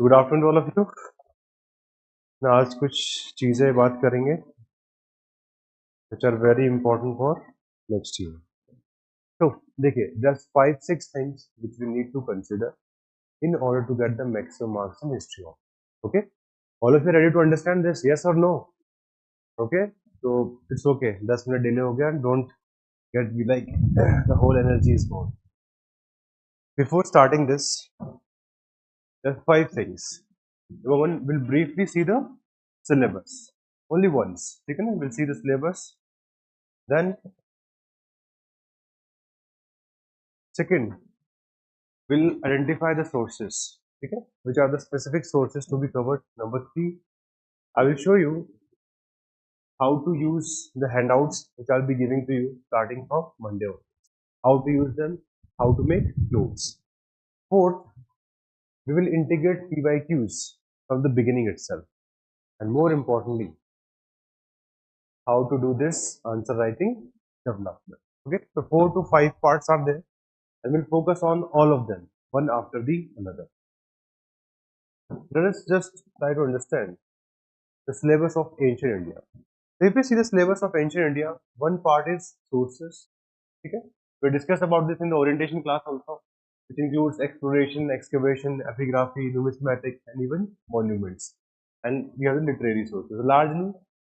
Good afternoon all of you. ना आज कुछ चीज़ें बात करेंगे which are very important for next year. तो देखिए, just 5-6 things which we need to consider in order to get the maximum marks in history of. Okay, all of you ready to understand this? Yes or no? Okay, so it's okay. 10 minute delay हो गया. Don't get me like the whole energy is gone. Before starting this, there's 5 things. Number one, we'll briefly see the syllabus. Only once. Okay, we'll see the syllabus. Then second, we'll identify the sources. Okay, which are the specific sources to be covered. Number three, I will show you how to use the handouts which I'll be giving to you starting from Monday on. How to use them, how to make notes. Fourth, we will integrate PYQs from the beginning itself. And more importantly, how to do this answer writing development. Okay, so 4 to 5 parts are there and we'll focus on all of them, one after the another. Let us just try to understand the syllabus of ancient India. So if we see the syllabus of ancient India, one part is sources. Okay, we discussed about this in the orientation class also, which includes exploration, excavation, epigraphy, numismatic, and even monuments. And we have the literary sources, largely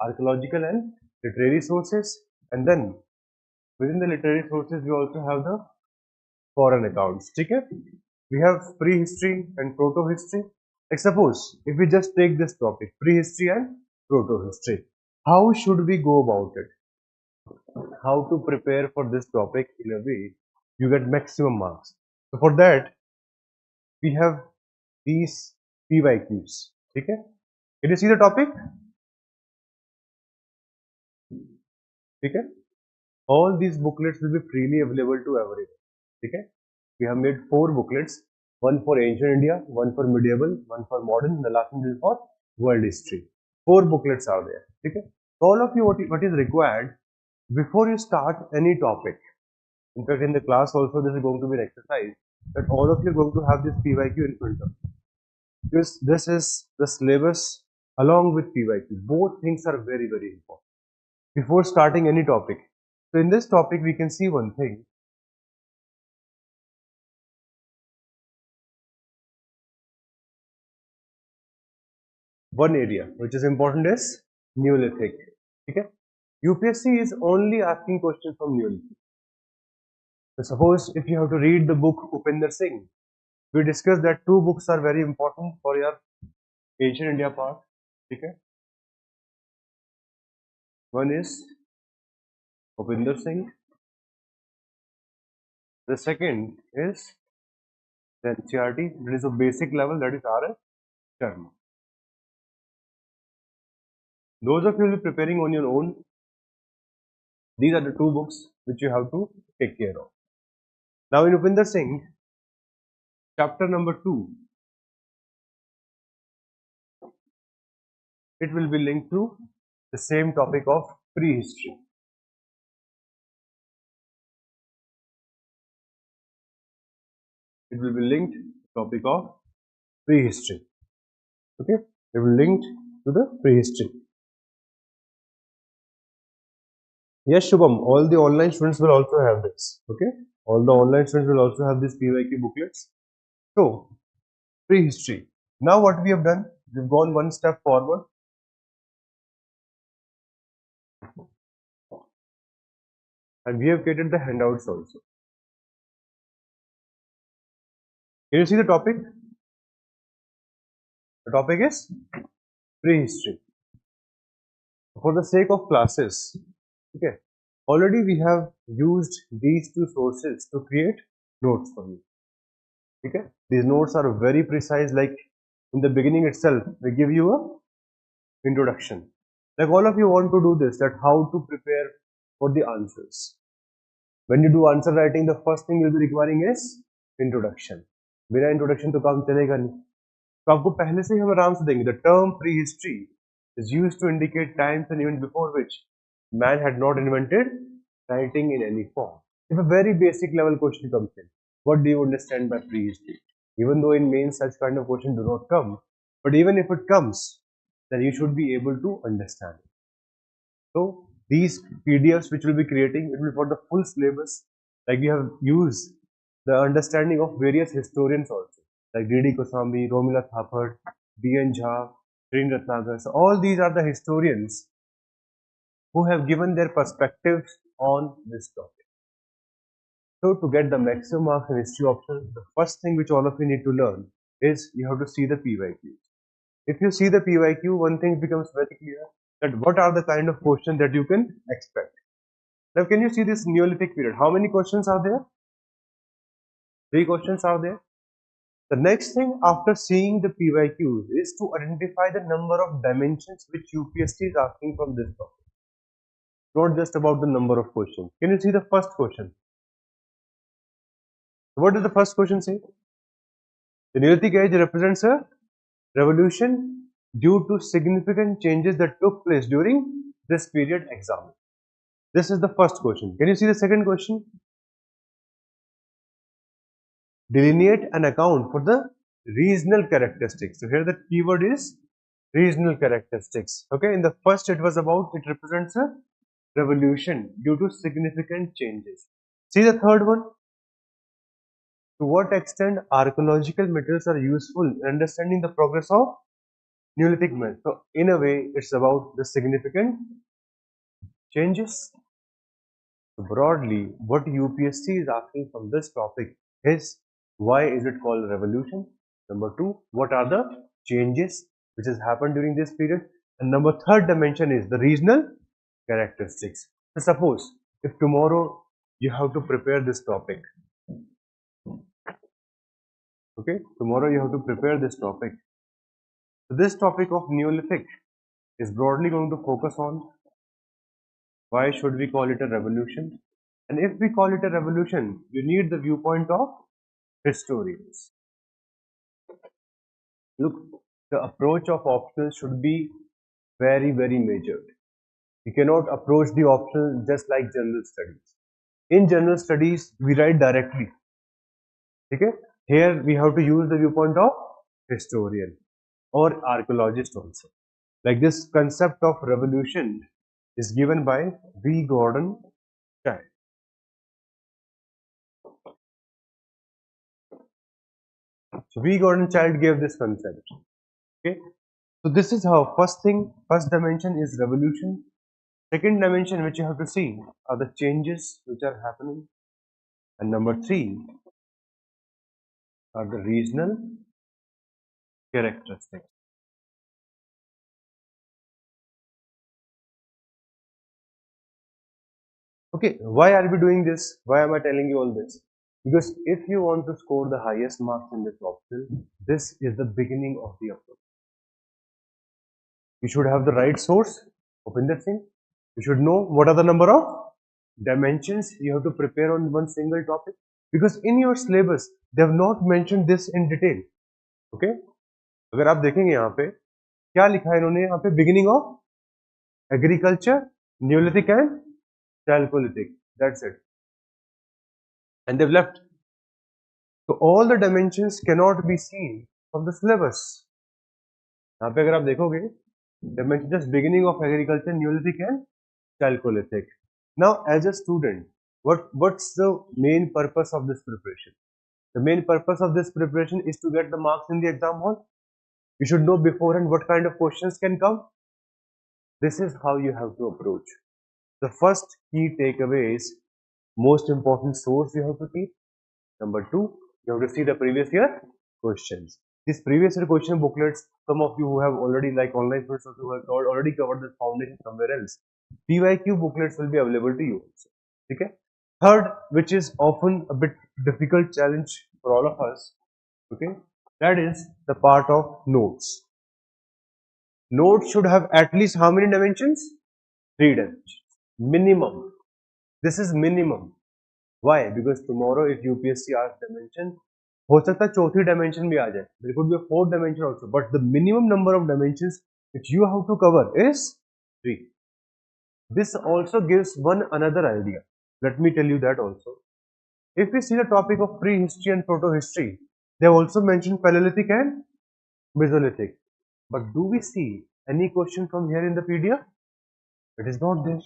archaeological and literary sources. And then within the literary sources, we also have the foreign accounts. Okay, we have prehistory and protohistory. Like suppose if we just take this topic, prehistory and protohistory, how should we go about it? How to prepare for this topic in a way you get maximum marks. So for that, we have these PYQs. Okay? Can you see the topic? Okay? All these booklets will be freely available to everyone. Okay? We have made 4 booklets, one for ancient India, one for medieval, one for modern, and the last one is for world history. 4 booklets are there. Okay? All of you, what is required before you start any topic. In fact, in the class also, this is going to be an exercise that all of you are going to have this PYQ in front of you. Because this is the syllabus along with PYQ. Both things are very, very important before starting any topic. So in this topic, we can see one thing. One area which is important is Neolithic. Okay? UPSC is only asking questions from Neolithic. So suppose if you have to read the book Upinder Singh, we discussed that 2 books are very important for your ancient India part. Okay? One is Upinder Singh. The second is the NCERT, that is a basic level, that is RS Sharma. Those of you who will be preparing on your own, these are the 2 books which you have to take care of. Now in Upinder Singh, chapter number 2, it will be linked to the same topic of prehistory. It will be linked to the topic of prehistory. Okay, it will be linked to the prehistory. Yes, Shubham, all the online students will also have this. Okay, all the online students will also have these PYQ booklets. So, prehistory. Now what we have done, we've gone one step forward. And we have created the handouts also. Can you see the topic? The topic is prehistory. For the sake of classes, okay, already we have used these 2 sources to create notes for you. Okay, these notes are very precise, like in the beginning itself, they give you a introduction. Like all of you want to do this, that how to prepare for the answers. When you do answer writing, the first thing you'll be requiring is introduction. बिना introduction तो काम चलेगा नहीं. तो आपको पहले से ही हम आराम से देंगे. The term prehistory is used to indicate times and events before which man had not invented writing in any form. If a very basic level question comes in, what do you understand by prehistory? Even though in main such kind of question do not come, but even if it comes, then you should be able to understand it. So these PDFs which we'll be creating, it will be for the full syllabus. Like we have used the understanding of various historians also, like D.D. Kosami, Romila Thapar, D.N. Jha, Srin Ratnagar. So all these are the historians who have given their perspectives on this topic. So to get the maximum marks in history option, the first thing which all of you need to learn is you have to see the PYQ. If you see the PYQ, one thing becomes very clear, that what are the kind of questions that you can expect. Now can you see this Neolithic period? How many questions are there? 3 questions are there. The next thing after seeing the PYQs is to identify the number of dimensions which UPSC is asking from this topic. Not just about the number of questions. Can you see the first question? What does the first question say? The Neolithic age represents a revolution due to significant changes that took place during this period examined. This is the first question. Can you see the second question? Delineate an account for the regional characteristics. So here the keyword is regional characteristics. Okay, in the first it was about, it represents a revolution due to significant changes. See the third one. To what extent archaeological materials are useful in understanding the progress of Neolithic man. So in a way, it's about the significant changes. So broadly, what UPSC is asking from this topic is, why is it called revolution? Number 2, what are the changes which has happened during this period? And number third dimension is the regional characteristics. So suppose if tomorrow you have to prepare this topic, okay, tomorrow you have to prepare this topic. So this topic of Neolithic is broadly going to focus on why should we call it a revolution? And if we call it a revolution, you need the viewpoint of historians. Look, the approach of optionals should be very, very measured. You cannot approach the optional just like general studies. In general studies, we write directly. Okay? Here we have to use the viewpoint of historian or archaeologist also. Like this concept of revolution is given by V. Gordon Childe. So V. Gordon Childe gave this concept. Okay. So this is how first dimension is revolution. Second dimension which you have to see are the changes which are happening. And number 3 are the regional characteristics. Okay, why are we doing this? Why am I telling you all this? Because if you want to score the highest marks in this option, this is the beginning of the approach. You should have the right source, Upinder Singh. You should know what are the number of dimensions you have to prepare on one single topic. Because in your syllabus, they have not mentioned this in detail. Okay? अगर आप देखेंगे यहाँ पे क्या लिखा है इन्होंने यहाँ पे beginning of agriculture, Neolithic and Chalcolithic. That's it. And they've left. So all the dimensions cannot be seen from the syllabus. यहाँ पे अगर आप देखोगे, they mention just beginning of agriculture, Neolithic and Chalcolithic. Now, as a student, what's the main purpose of this preparation? The main purpose of this preparation is to get the marks in the exam hall. You should know beforehand what kind of questions can come. This is how you have to approach. The first key takeaway is most important source you have to keep. Number 2, you have to see the previous year questions. These previous year question booklets, some of you who have already, like online persons who have already covered this foundation somewhere else, PYQ booklets will be available to you also. Okay. Third, which is often a bit difficult challenge for all of us, okay, that is the part of notes. Notes should have at least how many dimensions? 3 dimensions. Minimum. This is minimum. Why? Because tomorrow if UPSC asks dimension, हो सकता है चौथी dimension भी आ जाए. There could be a 4th dimension also. But the minimum number of dimensions which you have to cover is 3. This also gives one another idea. Let me tell you that also. If we see the topic of prehistory and protohistory, They have also mentioned Paleolithic and Mesolithic. But do we see any question from here in the PDF? It is not there.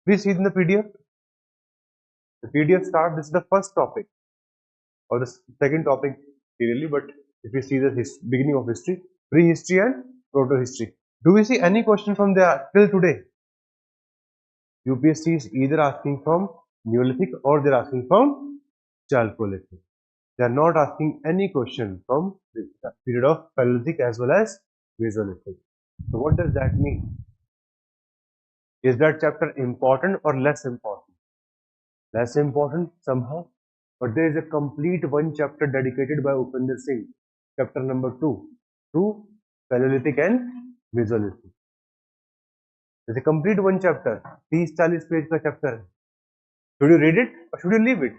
Please see it in the PDF. The PDF start, this is the first topic or the second topic clearly, but if you see the beginning of history, prehistory and protohistory. Do we see any question from there till today? UPSC is either asking from Neolithic or they're asking from Chalcolithic. They are not asking any question from the period of Paleolithic as well as Mesolithic. So what does that mean? Is that chapter important or less important? Less important somehow, but there is a complete one chapter dedicated by Upinder Singh, chapter number 2, to Paleolithic and Mesolithic. There's a complete one chapter, 30-40 page का chapter है. Should you read it or should you leave it?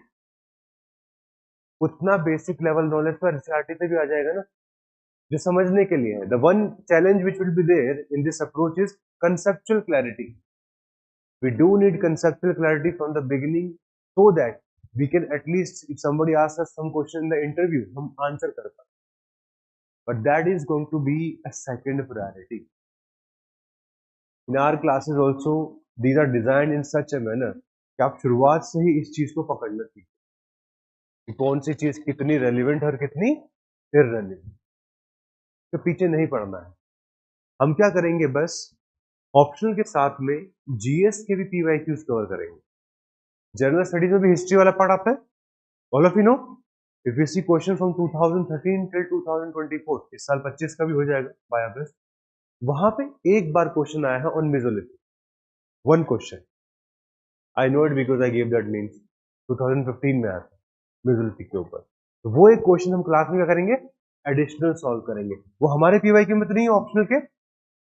उतना basic level knowledge तो NCERT से भी आ जाएगा ना, जो समझने के लिए है. The one challenge which will be there in this approach is conceptual clarity. We do need conceptual clarity from the beginning so that we can at least, if somebody asks us some question in the interview, हम answer कर पाए. But that is going to be a second priority. In our classes also, these are designed in such a manner कि आप शुरुआत से ही इस चीज को पकड़ना सीखें कि कौन सी चीज कितनी रेलिवेंट और कितनी इररेलेवेंट. तो पीछे नहीं पड़ना है. हम क्या करेंगे, बस ऑप्शनल के साथ में जीएस के भी पीवाईक्यूज कवर करेंगे. जनरल स्टडीज में भी हिस्ट्री वाला पार्ट आता है. All of you know, if you see question from 2013 till 2024, इस साल 25 का भी हो जाएगा बाय अगस्त, वहां पे एक बार क्वेश्चन आया है on Mesolithic. One question. I know it because I give that means 2015 में आया था मेसोलिथिक के ऊपर. तो वो एक क्वेश्चन हम क्लास में क्या करेंगे, एडिशनल सॉल्व करेंगे. वो हमारे पीवाईक्यू में तो नहीं है ऑप्शनल के,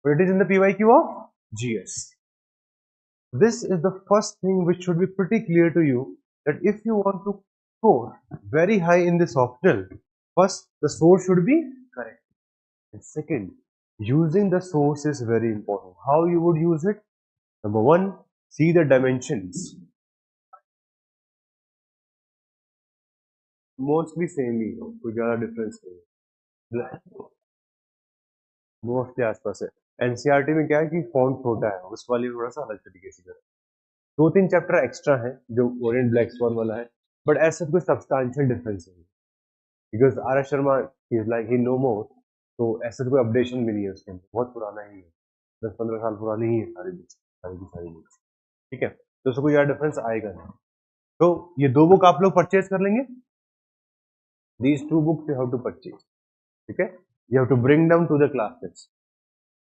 but it is in the PYQ of GS. This is the first thing which should be pretty clear to you, that if you want to score very high in this optional, first the source should be correct, and second, using the source is very important. How you would use it? Number one, see the dimensions. Mostly same ही हो, कोई ज़्यादा difference नहीं है. Mostly आसपास है. NCERT में क्या है कि फॉन्ट छोटा है, उस वाली थोड़ा सा अलग तरीके से करें. 2-3 चैप्टर एक्स्ट्रा है जो ओरिएंट ब्लैक स्वॉन वाला है, बट ऐसा कोई सब्सटेंशियल डिफरेंस नहीं, because R S Sharma is like he no more, तो ऐसा कोई अपडेशन भी नहीं है उसके अंदर. बहुत पुराना ही है, 10-15 साल पुरानी ही है सारी बुक्स, सारी की सारी बुक्स. ठीक है, तो उसको कोई ज़्यादा डिफरेंस आएगा नहीं. तो ये 2 बुक आप लोग परचेज कर लेंगे. These 2 books you have to purchase. ठीक है, you have to bring them to the classes.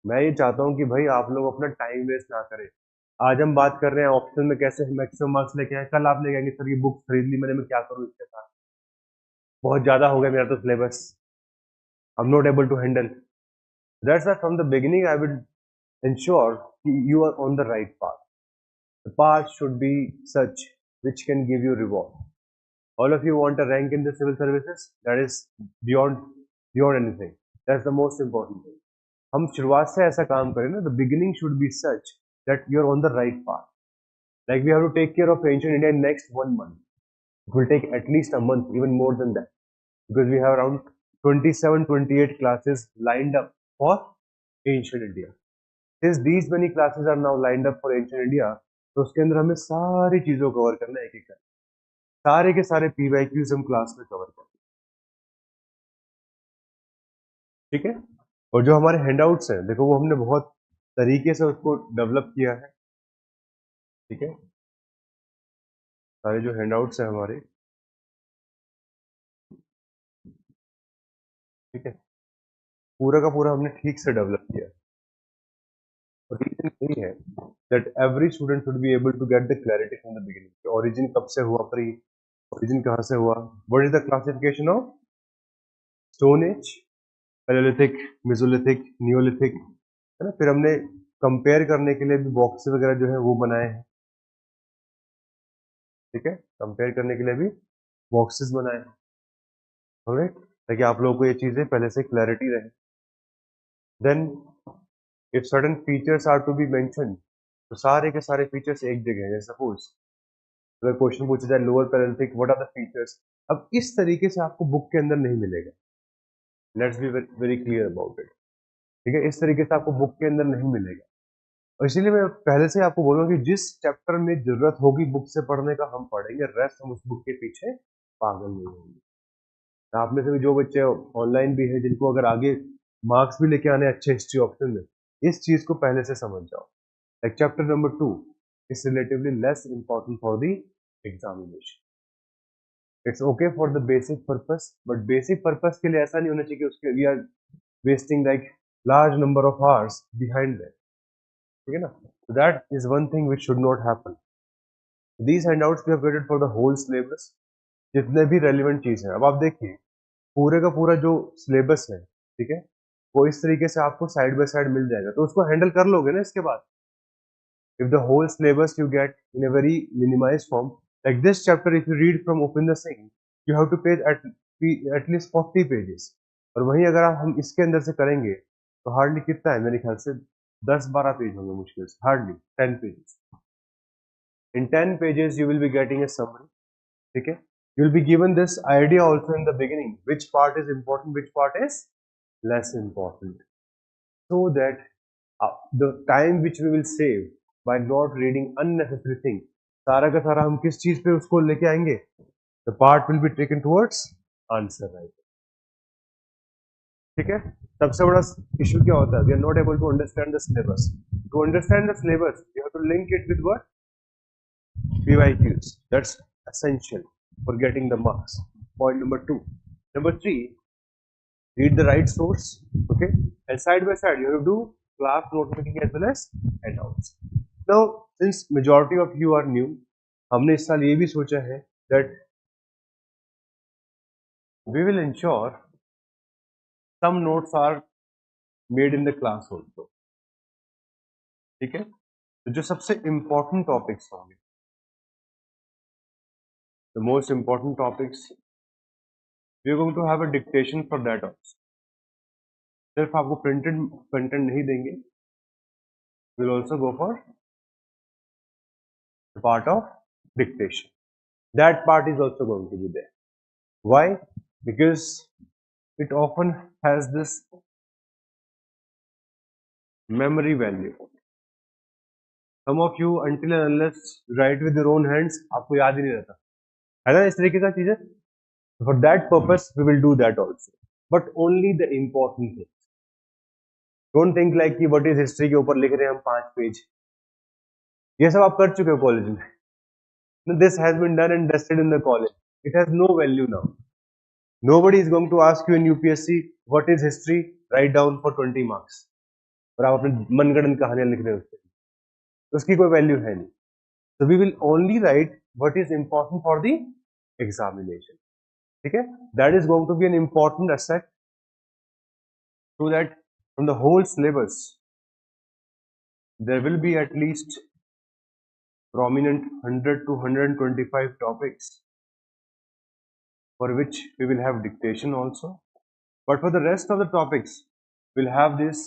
मैं ये चाहता हूँ कि भाई आप लोग अपना टाइम वेस्ट ना करें. आज हम बात कर रहे हैं ऑप्शन में कैसे मैक्सिमम मार्क्स लेके आए. कल आप लेके आएंगे सर ये बुक खरीद ली मैंने, मैं क्या करूँ इसके साथ, बहुत ज्यादा हो गया मेरा तो syllabus, I am not able to handle. That's why from the beginning I will ensure you are on the right path. The path should be such which can give you reward. All of you want a rank in the civil services, that is beyond anything. That's the most important thing. हम शुरुआत से ऐसा काम करें ना, the beginning should be such that you're on the right path. Like we have to take care of ancient India in next 1 month. It will take at least a month, even more than that, because we have around 27-28 classes lined up for ancient India. Since these many classes are now lined up for ancient India, तो उसके अंदर हमें सारी चीजों को cover करना है एक एक करके. सारे के सारे PYQs हम क्लास में कवर करें. ठीक है, और जो हमारे हैंडआउट्स हैं देखो, वो हमने बहुत तरीके से उसको डेवलप किया है. ठीक है, सारे जो हैंडआउट्स हैं हमारे, ठीक है, पूरा का पूरा हमने ठीक से डेवलप किया है. और रीजन यही है that every student should be able to get the clarity from the beginning. Origin कब से हुआ, प्री origin कहाँ से हुआ, what is the classification of Stone Age, Paleolithic, Mesolithic, Neolithic, है ना. फिर हमने कंपेयर करने के लिए भी बॉक्स वगैरह जो है वो बनाए हैं. ठीक है, कंपेयर करने के लिए भी बॉक्सेस बनाए हैं. ऑलराइट, ताकि आप लोगों को ये चीजें पहले से क्लैरिटी रहे. Then if certain features are to be mentioned, तो सारे के सारे फीचर्स एक जगह है. सपोज अगर क्वेश्चन पूछा जाए lower palaeolithic what are the features, अब इस तरीके से आपको बुक के अंदर नहीं मिलेगा। Let's be very clear about it. ठीक है, इस तरीके से आपको बुक के अंदर नहीं मिलेगा। और इसीलिए मैं पहले से आपको बोल रहा हूँ कि जिस चैप्टर में जरूरत होगी बुक से पढ़ने का हम पढ़ेंगे, रेस्ट हम उस बुक के पीछे पागल नहीं होंगे। आप में से भी जो बच्चे ऑनलाइन भी है जिनको अगर आगे मार्क्स भी लेके आने अच्छे हिस्ट्री ऑप्शन में, इस चीज को पहले से समझ जाओ। Like chapter number 2 is relatively less important for the examination. It's okay for the basic purpose, but basic purpose के लिए ऐसा नहीं होना चाहिए कि उसके we are wasting like large number of hours behind that. ठीक है ना, that is one thing which should not happen. These handouts we have created for the whole syllabus, जितने भी रेलिवेंट चीज है। अब आप देखिए पूरे का पूरा जो सिलेबस है, ठीक है, वो इस तरीके से आपको साइड बाय साइड मिल जाएगा, तो उसको हैंडल कर लोगे ना इसके बाद। If the whole syllabus you get in a very minimized form, like this chapter, if you read from Upinder Singh, you have to pay at least 40 pages. और वहीं अगर आप हम इसके अंदर से करेंगे तो हार्डली कितना है, मेरे ख्याल से 10-12 पेज होंगे मुश्किल से, hardly 10 pages. In 10 pages you will be getting a summary. ठीक है, you will be given this idea also in the beginning, which part is important, which part is less important, so that the time which we will save by not reading unnecessary thing, सारा का सारा हम किस चीज पे उसको लेके आएंगे, the part will be taken towards answer writing। ठीक है, सबसे बड़ा इशू क्या होता है, we are not able to understand the syllabus। To understand the syllabus you have to link it with what, PYQs, that's essential for getting the marks। Point number 2। Number 3, read the right source, okay, and side by side you have to do class note taking as well as handouts। Now since majority of you are new, हमने इस साल ये भी सोचा है that we will ensure some notes are made in the class also। ठीक है, तो जो सबसे important topics होंगे, the most important topics, we are going to have a dictation for that also। सिर्फ आपको printed content नहीं देंगे, we will also go for the part of dictation। That part is also going to be there। Why? Because it often has this memory value। Some of you until and unless write with your own hands आपको याद ही नहीं रहता है ना, इस तरीके का चीज है। For that purpose we will do that also, but only the important things। Don't think like कि what is history के ऊपर लिख रहे हैं हम 5 पेज, ये सब आप कर चुके हो कॉलेज में। This has been done and dusted in the college, it has no value now। Nobody is going to ask you in UPSC what is history, write down for 20 marks, और आप अपने मनगढ़ंत कहानियां लिख रहे हो, उसकी कोई वैल्यू है नहीं। So we will only write what is important for the examination। ठीक है, that is going to be an important asset, so that from the whole syllabus there will be at least prominent 100 to 125 topics for which we will have dictation also, but for the rest of the topics we'll have this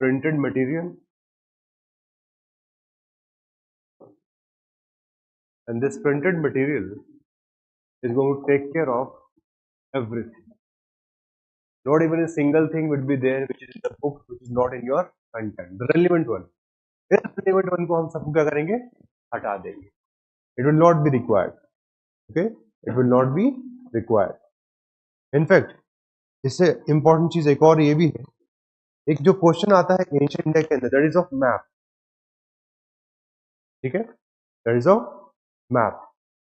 printed material, and this printed material is going to take care of everything। Not even a single thing would be there which is in the book which is not in your content, the relevant one। irrelevant one को हम सबको क्या करेंगे, हटा देंगे। It will not be required, okay, it will not be required। In fact इससे important चीज एक और ये भी है, एक जो क्वेश्चन आता है एंशिएंट इंडिया के अंदर, दैट इज ऑफ मैप। ठीक है, that is of map.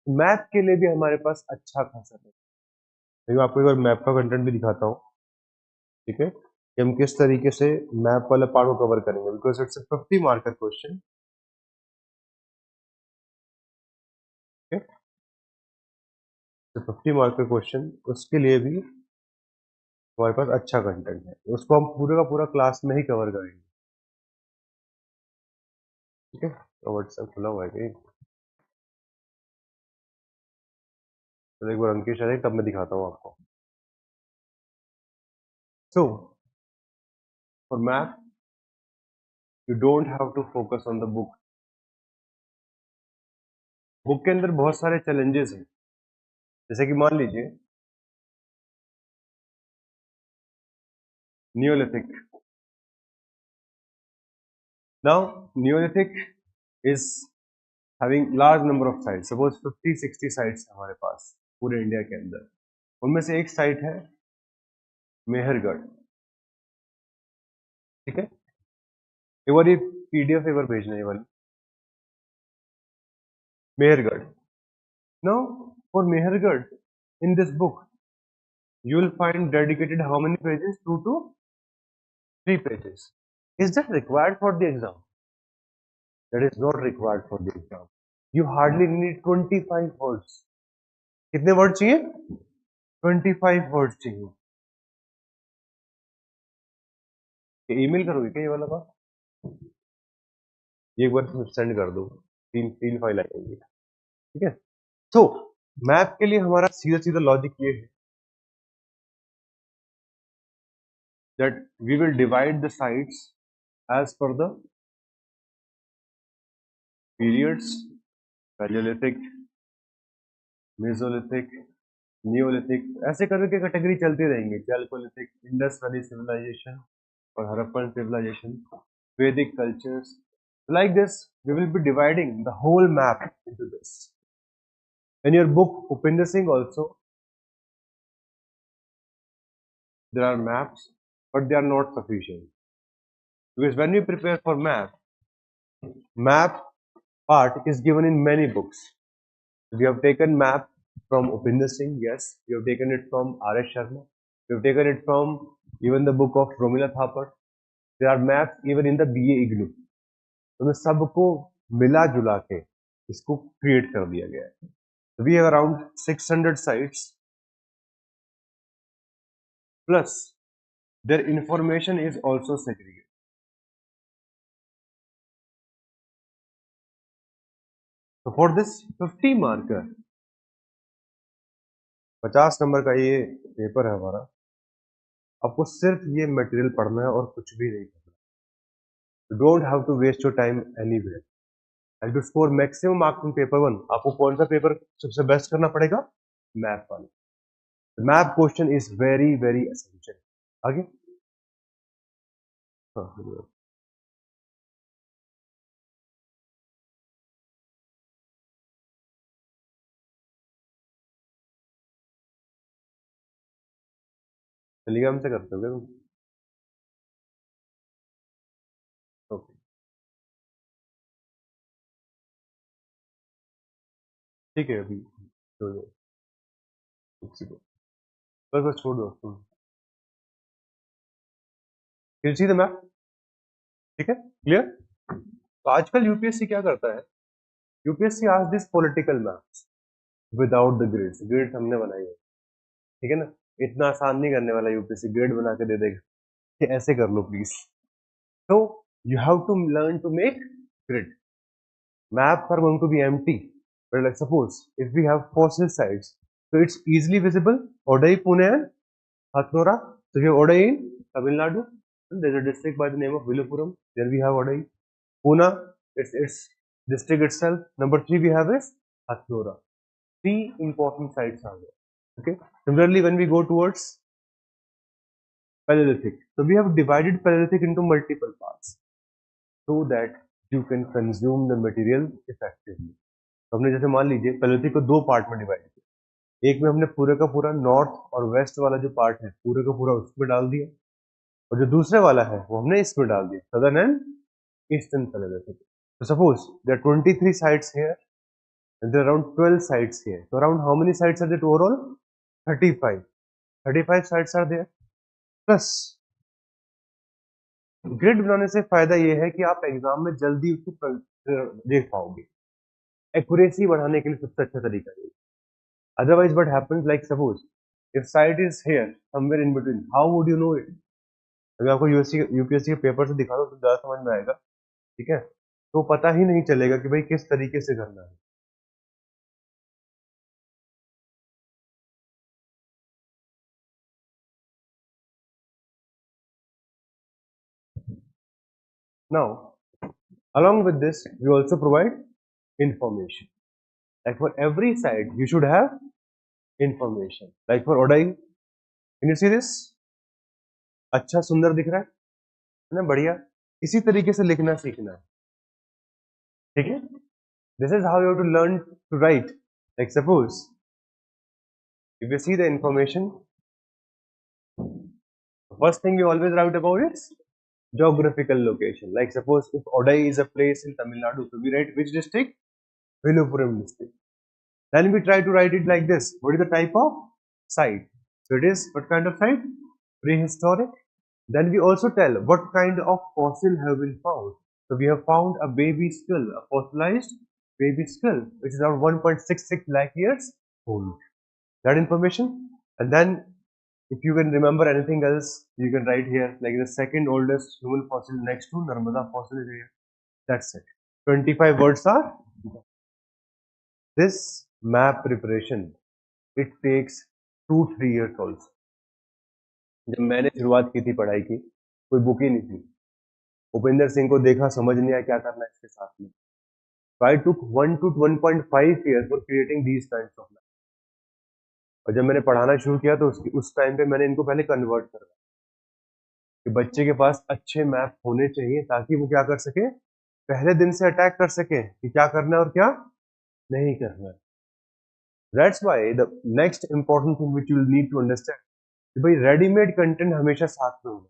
Map के लिए भी हमारे पास अच्छा खासा है। मैं आपको एक बार मैप का कंटेंट भी दिखाता हूँ। ठीक है, कि हम किस तरीके से मैप वाला पार्ट को कवर करेंगे, because it's a 50 marker question. ठीक है, तो 50 मार्कर क्वेश्चन, उसके लिए भी हमारे पास अच्छा कंटेंट है, उसको हम पूरे का पूरा क्लास में ही कवर करेंगे। ठीक है, तो व्हाट्सएप खुला हुआ है कि तो एक बार अंकित आए तब मैं दिखाता हूँ आपको। So for map you don't have to focus on the book, book के अंदर बहुत सारे चैलेंजेस हैं, जैसे कि मान लीजिए Neolithic. Now Neolithic is having large number of sites. Suppose 50-60 sites हमारे पास पूरे इंडिया के अंदर. उनमें से एक साइट है मेहरगढ़. ठीक है, एक बार ये पीडीएफ एक बार भेजना है वाली Mehrgarh. Now for Mehrgarh in this book you will find dedicated how many pages? 2 to 3 pages. Is that required for the exam? That is not required for the exam. You hardly need 25 words. कितने word चाहिए? 25 word चाहिए. Email करोगे क्या ये वाला बात? ये एक बार सेंड कर दो. तीन तीन फाइल आएंगी. ठीक है. तो मैप के लिए हमारा सीधा सीधा लॉजिक ये है that we will divide the sites as per the periods, Paleolithic, Mesolithic, Neolithic, ऐसे करके कैटेगरी चलती रहेंगी. चैल्कोलिथिक, इंडस वैली सिविलाइजेशन और हड़प्पन सिविलाइजेशन, वैदिक cultures. Like this, we will be dividing the whole map into this. In your book, Upinder Singh also, there are maps, but they are not sufficient. Because when we prepare for map part is given in many books. We have taken map from Upinder Singh, yes. We have taken it from R.S. Sharma. We have taken it from even the book of Romila Thapar. There are maps even in the BA IGNU. तो सबको मिला जुला के इसको create कर दिया गया है. We have around 600 sites plus their information is also segregated. So for this 50 marker 50 number का ये पेपर है हमारा. आपको सिर्फ ये मटेरियल पढ़ना है और कुछ भी नहीं करना. You don't have to waste your time anywhere. And to score maximum marks in paper 1, आपको कौन सा पेपर सबसे बेस्ट करना पड़ेगा? मैथ वाला. Math question is very very essential. आगे टेलीग्राम से करते हो क्या तुम? ओके, ठीक है. अभी छोड़ दो, बस बस छोड़ दो तुम. Can see the map. ठीक है, क्लियर. तो आजकल यूपीएससी क्या करता है? यूपीएससी आज this political maps without the grades. Grades हमने बनाई है, ठीक है ना. इतना आसान नहीं करने वाला यूपीएससी, ग्रेड बना के दे देगा कि ऐसे कर लो प्लीज. तो you have to learn to make grid. Maps are going to be empty, but like suppose if we have fossil sites, so it's easily visible. Odai, Pune and Hathnora. So we have Odai in Tamil Nadu. There's a district by the name of Vilupuram. There we have Odai. Pune, it's district itself. Number 3 we have is Hathnora. 3 important sites are there. Okay. Similarly, when we go towards Paleolithic, so we have divided Paleolithic into multiple parts so that you can consume the material effectively. तो हमने जैसे मान लीजिए palaeolithic को 2 part में divide किया. एक में हमने पूरे का पूरा नॉर्थ और वेस्ट वाला जो पार्ट है पूरे का पूरा उसमें डाल दिया, और जो दूसरे वाला है वो हमने इसमें डाल दिया, सदर्न एंड ईस्टर्न पैलेलिथिक. तो suppose there 23 sites here and there are around 12 sites here. So around how many sites are there overall? 35. 35 sites are there. Plus grid बनाने से फायदा ये है कि आप एग्जाम में जल्दी उसको देख पाओगे. एक्यूरेसी बढ़ाने के लिए सबसे अच्छा तरीका है. Otherwise, what happens, like suppose if site is here somewhere in between, how would you know it? अगर आपको यूपीएससी के पेपर से दिखा दो तो ज्यादा समझ में आएगा. ठीक है, तो पता ही नहीं चलेगा कि भाई किस तरीके से करना है. Now, along with this, we also provide information. Like for every site, you should have information. Like for Odai, can you see this? अच्छा सुंदर दिख रहा है ना, बढ़िया. इसी तरीके से लिखना सीखना है, ठीक है. This is how you have to learn to write. Like suppose, if you see the information, the first thing you always write about is geographical location. Like suppose if Odai is a place in Tamil Nadu, so we write which district? Viluppuram district. Then we try to write it like this. What is the type of site? So it is what kind of site? Prehistoric. Then we also tell what kind of fossil have been found. So we have found a baby skull, a fossilized baby skull, which is around 1.66 lakh years old. That information. And then if you can remember anything else, you can write here like the second oldest human fossil next to Narmada fossil is here. That's it. 25 words are. This map preparation, it takes 2-3 years also. जब मैंने शुरुआत की थी पढ़ाई की, कोई book ही नहीं थी. भूपेंद्र सिंह को देखा, समझ नहीं आया क्या करना है इसके साथ में. So I took 1 to 1.5 years for creating these kinds of maps. और जब मैंने पढ़ाना शुरू किया तो उस टाइम पे मैंने इनको पहले कन्वर्ट करना कि बच्चे के पास अच्छे मैप होने चाहिए ताकि वो क्या कर सके, पहले दिन से अटैक कर सके कि क्या करना है और क्या नहीं करना है. That's why the next important thing which you will need to understand कि भाई रेडीमेड कंटेंट हमेशा साथ में होगा.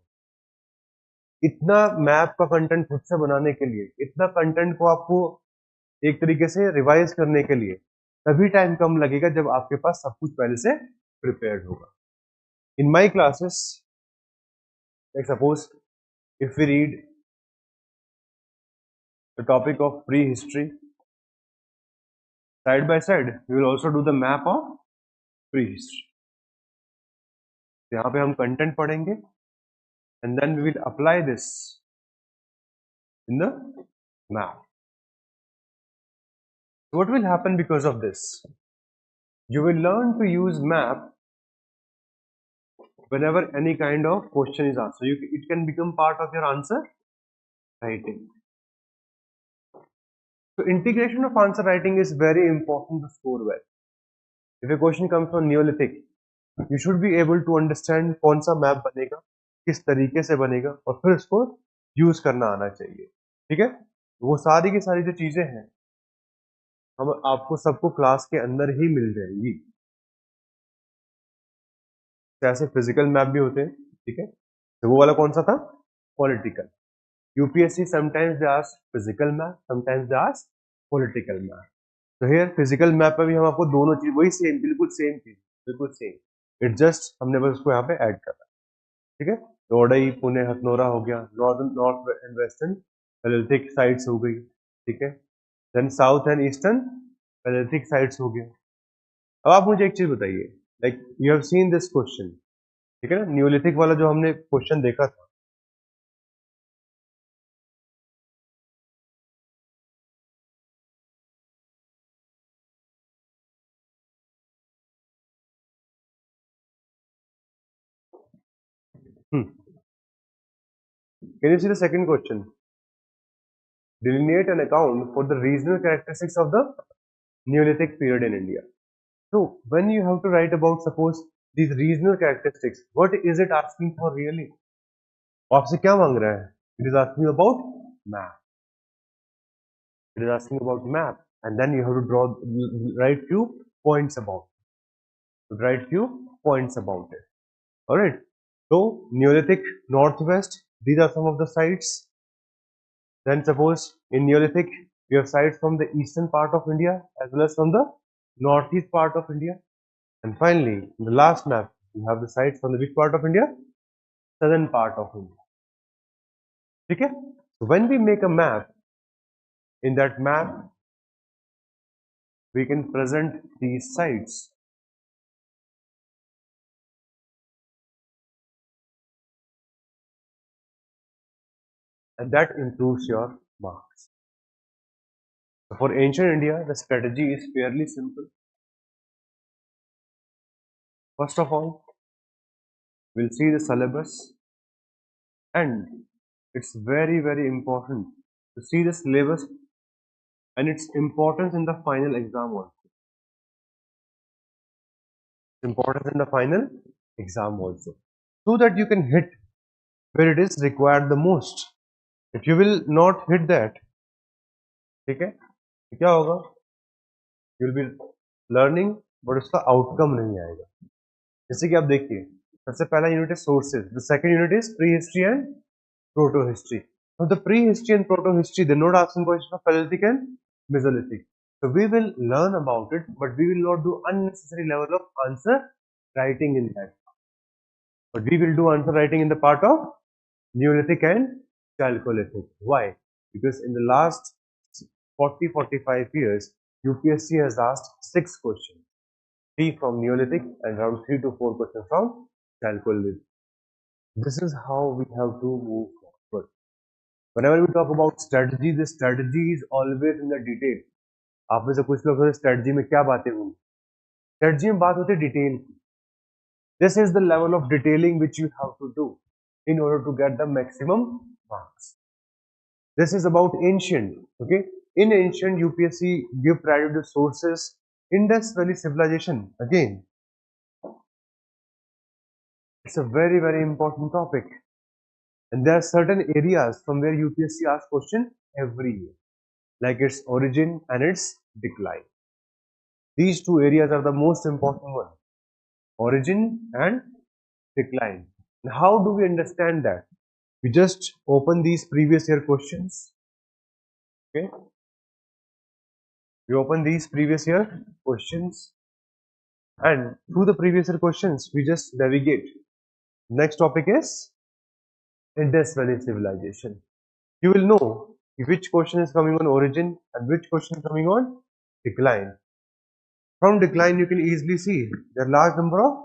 इतना मैप का कंटेंट खुद से बनाने के लिए, इतना कंटेंट को आपको एक तरीके से रिवाइज करने के लिए तभी टाइम कम लगेगा जब आपके पास सब कुछ पहले से प्रिपेयर्ड होगा. In my classes, like suppose if we read the topic of prehistory, side by side we will also do the map of prehistory. यहाँ पे हम कंटेंट पढ़ेंगे and then we will apply this in the map. What will happen because of this? You will learn to use map whenever any kind of question is asked. So it can become part of your answer writing. So integration of answer writing is very important to score well. If a question comes from Neolithic, you should be able to understand कौन सा map बनेगा, किस तरीके से बनेगा और फिर उसको यूज करना आना चाहिए. ठीक है, वो सारी की सारी जो चीजें हैं हम आपको सबको क्लास के अंदर ही मिल जाएंगी. ऐसे फिजिकल मैप भी होते हैं, ठीक है. तो वो वाला कौन सा था? Political. UPSC sometimes they ask physical map, sometimes they ask political map. तो हियर फिजिकल मैप में भी हम आपको दोनों चीज वही सेम, बिल्कुल सेम चीज, बिल्कुल सेम. इट जस्ट हमने बस उसको यहाँ पे ऐड करा. ठीक है, तो ओडई, पुणे, हथनोरा हो गया, north and western palaeolithic sites हो गई. ठीक है, then south and eastern palaeolithic sites हो गया. अब आप मुझे एक चीज बताइए, like you have seen this question, ठीक है ना, न्यूलिथिक वाला जो हमने क्वेश्चन देखा था. Can you see the second question? Delineate an account for the regional characteristics of the Neolithic period in India. So when you have to write about suppose these regional characteristics, what is it asking for really? आपसे क्या मांग रहा है? It is asking about map. It is asking about map, and then you have to write few points about it. All right. So Neolithic Northwest, these are some of the sites. Then suppose in Neolithic you have sites from the eastern part of India as well as from the northeast part of India. And finally, in the last map, you have the sites from the which part of India? Southern part of India. Okay? So when we make a map, in that map, we can present these sites. And that improves your marks. So for ancient India, the strategy is fairly simple. First of all, we'll see the syllabus, and it's very, very important to see the syllabus and its importance in the final exam also. important in the final exam also, so that you can hit where it is required the most. If you will not hit that, ठीक है, तो क्या होगा? You will be learning, but उसका outcome नहीं आएगा. जैसे कि आप देखिए, सबसे पहला यूनिट है sources, the second unit is prehistory and protohistory. Now the prehistory and protohistory, they're not asking questions of Paleolithic and Mesolithic. So we will learn about it, but we will not do unnecessary level of answer writing in that. But we will do answer writing in the part of Neolithic and Chalcolithic. Why? Because in the last 40-45 years, UPSC has asked 6 questions. 3 from Neolithic and around 3 to 4 questions from Chalcolithic. This is how we have to move forward. Whenever we talk about strategy, the strategy is always in the detail. आप में से कुछ लोग strategy में क्या बातें होंगी? Strategy में बात होती है detail की. This is the level of detailing which you have to do in order to get the maximum marks. This is about ancient. Okay, in ancient UPSC give priority to sources. Indus Valley civilization, again, it's a very important topic, and there are certain areas from where UPSC asks question every year, like its origin and its decline. These two areas are the most important one: origin and decline. And how do we understand that? We just open these previous year questions. Okay, we open these previous year questions, and through the previous year questions we just navigate. Next topic is Indus Valley civilization. You will know which question is coming on origin and which question is coming on decline. From decline you can easily see there are large number of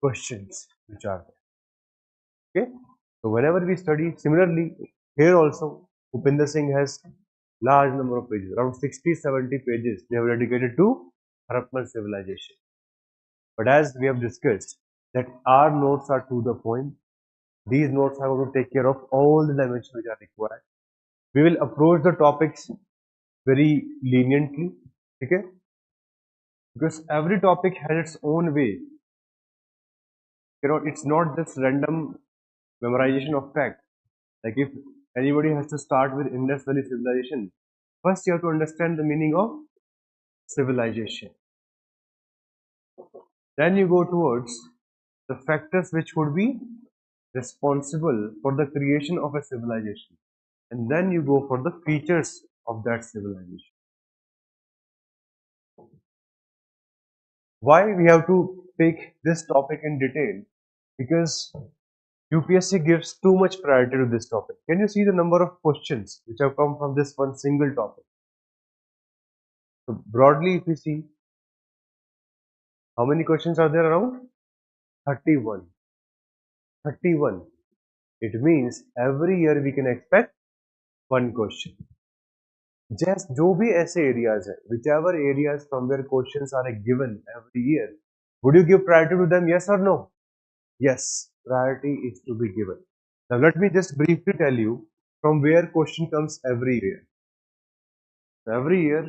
questions which are there. Okay, so whenever we study, similarly here also Upinder Singh has large number of pages, around 60-70 pages they have dedicated to Harappan civilization. But as we have discussed that our notes are to the point, these notes are going to take care of all the dimensions which are required. We will approach the topics very leniently, okay? Because every topic has its own way. You know, it's not just random memorization of fact. Like if anybody has to start with Indus Valley civilization, first you have to understand the meaning of civilization. Then you go towards the factors which would be responsible for the creation of a civilization, and then you go for the features of that civilization. Why we have to take this topic in detail? Because UPSC gives too much priority to this topic. Can you see the number of questions which have come from this one single topic? So broadly, if you see, how many questions are there around? 31. 31. It means every year we can expect one question. Just जो भी ऐसे areas है, whichever areas from where questions are given every year, would you give priority to them? Yes or no? Yes, priority is to be given. Now let me just briefly tell you from where question comes every year. So every year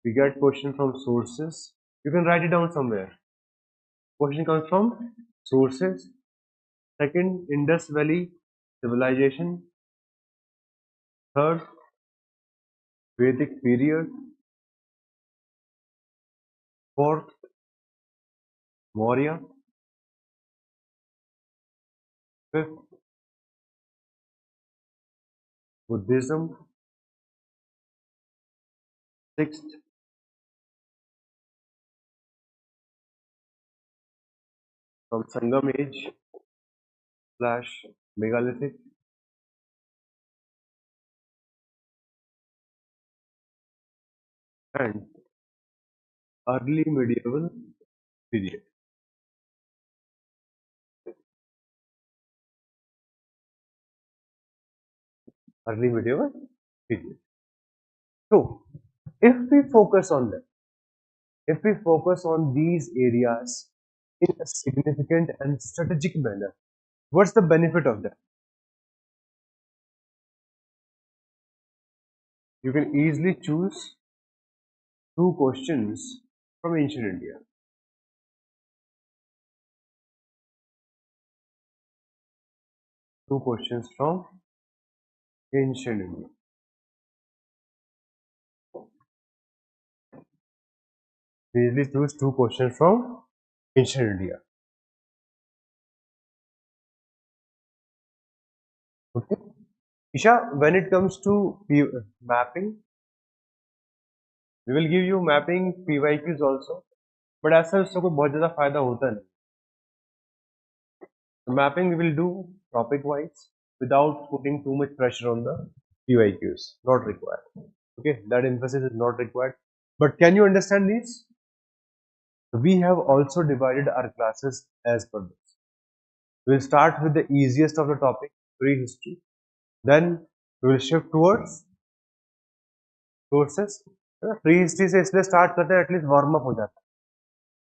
we get question from sources. You can write it down somewhere. Question comes from sources. Second, Indus Valley civilization. Third, Vedic period. Fourth, Maurya. Fifth, Buddhism. Sixth, from Sangam age / megalithic. And early medieval period. Early medieval period. So, if we focus on them, if we focus on these areas in a significant and strategic manner, what's the benefit of that? You can easily choose 2 questions from ancient India. 2 questions from ancient India. We usually choose 2 questions from ancient India. Okay. Isha, when it comes to mapping, we will give you mapping PYQs also, but ऐसा उससे कोई बहुत ज़्यादा फायदा होता नहीं. The mapping we will do topic wise without putting too much pressure on the PYQs. Not required. Okay, that emphasis is not required. But can you understand these? We have also divided our classes as per this. We'll start with the easiest of the topic, prehistory. Then we will shift towards sources. Prehistory से इसलिए start करते हैं, at least warm up हो जाता है.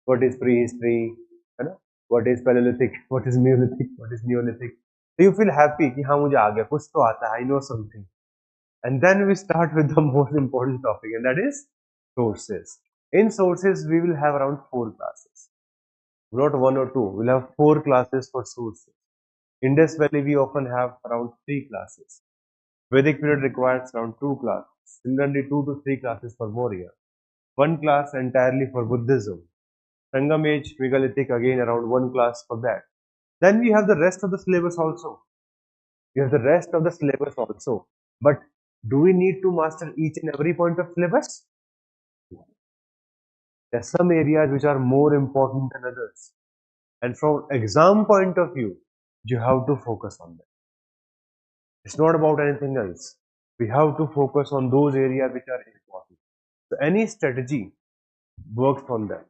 What is prehistory? है ना? What is Paleolithic? What is Neolithic? What is Neolithic? So you feel happy कि हाँ मुझे आ गया, कुछ तो आता है, I know something. And then we start with the most important topic, and that is sources. In sources, we will have around 4 classes. Not 1 or 2. We'll have 4 classes for sources. Indus Valley, we often have around 3 classes. Vedic period requires around 2 classes. Similarly, 2 to 3 classes for Maurya. 1 class entirely for Buddhism. Sangam age, megalithic, again around 1 class for that. Then we have the rest of the syllabus also. We have the rest of the syllabus also. But do we need to master each and every point of syllabus? There are some areas which are more important than others. And from exam point of view, you have to focus on them. It's not about anything else. We have to focus on those areas which are important. So any strategy works on them.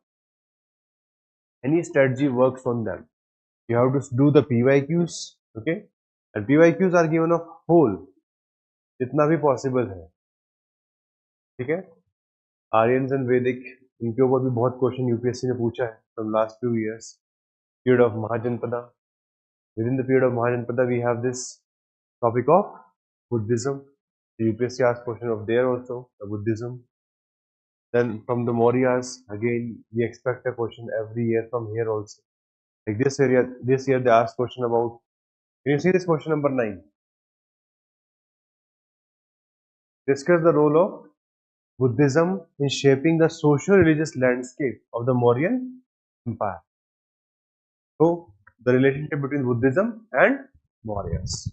Any strategy works on them. You have to do the PYQs, okay? And PYQs are given of whole, जितना भी possible है, ठीक है? Aryans and Vedic, इनके ऊपर भी बहुत question UPSC ने पूछा है from last few years. Period of Mahajanpada. Within the period of Mahajanpada, we have this topic of Buddhism. The UPSC asked question of there also, the Buddhism. Then from the Mauryas, again, we expect a question every year from here also. Like this year they asked question about, can you see this question number 9? Discuss the role of Buddhism in shaping the socio-religious landscape of the Mauryan Empire. So, the relationship between Buddhism and Mauryas.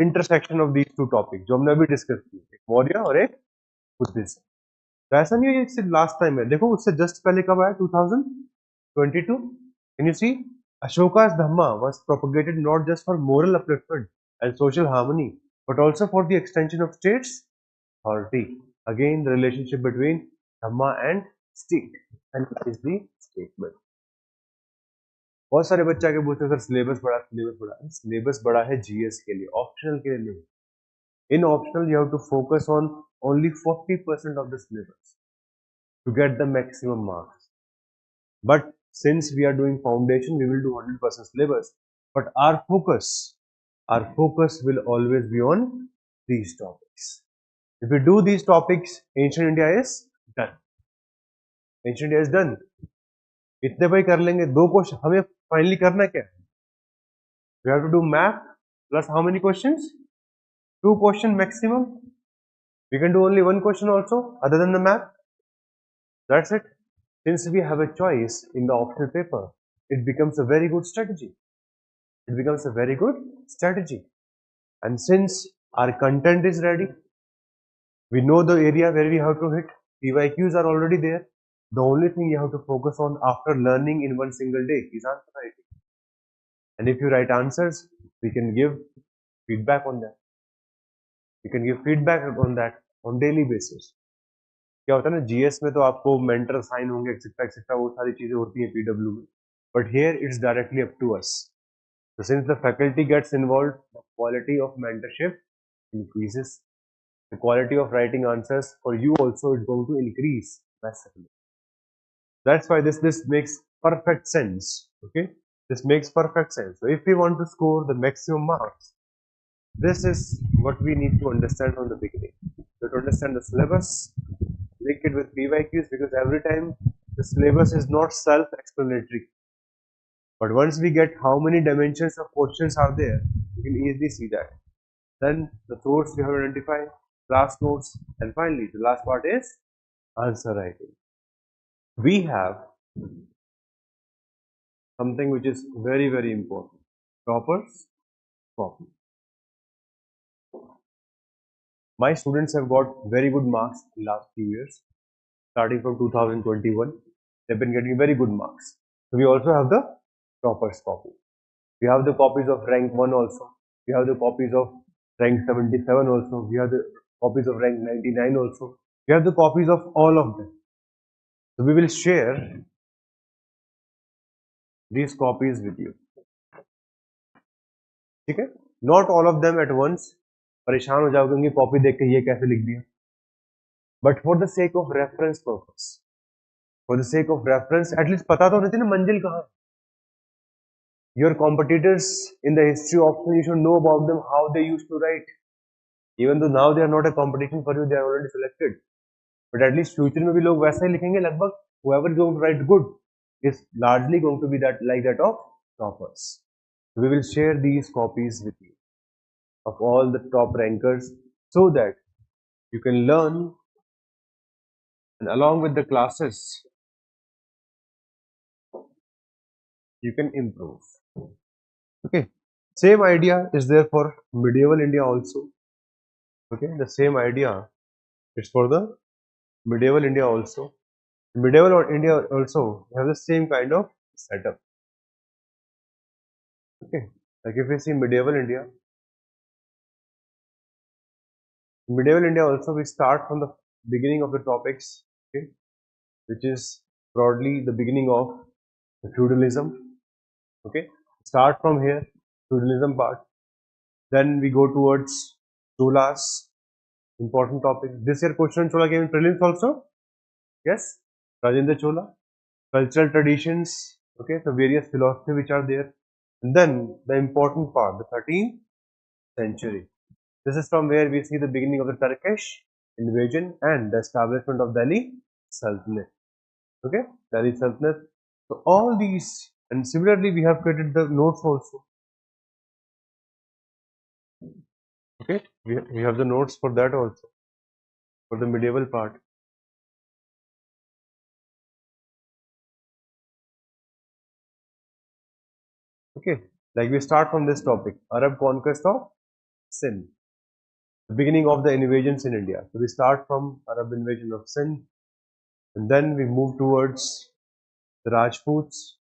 Intersection of these two topics, जो हमने अभी discuss किए, एक मौर्य और एक Buddhism. तो ऐसा नहीं है ये सिर्फ लास्ट टाइम है, देखो उससे जस्ट पहले कब आया 2022. Can you see? Ashoka's Dhamma was propagated not just for moral upliftment and social harmony, but also for the extension of state's authority. Again, the relationship between Dhamma and state. And that is the statement. बहुत सारे बच्चे आगे पूछते हैं sir syllabus बड़ा syllabus बड़ा है GS के लिए, ऑप्शनल के लिए नहीं. In optional, you have to focus on only 40% of the syllabus to get the maximum marks. But since we are doing foundation, we will do 100% syllabus. But our focus will always be on these topics. If we do these topics, ancient India is done. Ancient India is done. इतने भाई कर लेंगे. 2 question हमें finally करना क्या है? We have to do map plus how many questions? 2 questions maximum. We can do only 1 question also other than the map. That's it. Since we have a choice in the optional paper, it becomes a very good strategy. It becomes a very good strategy. And since our content is ready, we know the area where we have to hit. PYQs are already there. The only thing you have to focus on after learning in one single day is answer writing. And if you write answers, we can give feedback on that. You can give feedback on that on daily basis. क्या होता है ना, GS में तो आपको mentor sign होंगे etcetera etcetera, वो सारी चीजें होती हैं पीडब्ल्यू में. But here it's directly up to us. So since the faculty gets involved, the quality of mentorship increases. The quality of writing answers for you also is going to increase massively. That's why this makes perfect sense. Okay, this makes perfect sense. So if we want to score the maximum marks, this is what we need to understand from the beginning. So to understand the syllabus, link it with PYQs, because every time the syllabus is not self-explanatory, But once we get how many dimensions of questions are there, you can easily see that. Then the source we have to identify, class notes, and finally the last part is answer writing. We have something which is very, very important. Toppers copy. My students have got very good marks in last few years. Starting from 2021, they've been getting very good marks. So we also have the toppers copy. We have the copies of rank 1 also. We have the copies of rank 77 also. We have the copies of rank 99 also. We have the copies of all of them. So we will share these copies with you. ठीक है? Not all of them at once. परेशान हो जाओगे उनकी copy देख के ये कैसे लिख दिया. But for the sake of reference purpose, for the sake of reference, at least पता तो होना चाहिए ना मंजिल कहाँ. Your competitors in the history option, you should know about them, how they used to write. Even though now they are not a competition for you, they are already selected. But at least future में भी लोग वैसा ही लिखेंगे लगभग. Whoever is going to write good is largely going to be that like that of toppers. We will share these copies with you of all the top rankers so that you can learn, and along with the classes you can improve. Okay, same idea is there for medieval India also. Okay, the same idea is for the medieval India also. Medieval India also have the same kind of setup. Okay, like if we see medieval India also, we start from the beginning of the topics, okay, which is broadly the beginning of the feudalism. Okay, start from here, feudalism part. Then we go towards Cholas, important topic. This year question Chola came in prelims also. Yes, Rajendra Chola. Cultural traditions. Okay, the various philosophy which are there. And then the important part, the 13th century. This is from where we see the beginning of the Turkish invasion and the establishment of Delhi Sultanate. Okay, Delhi Sultanate. So all these, and similarly we have created the notes also. Okay, we have the notes for that also, for the medieval part. Okay, like we start from this topic, Arab conquest of Sindh, the beginning of the invasions in India. So we start from Arab invasion of Sindh, and then we move towards the Rajputs.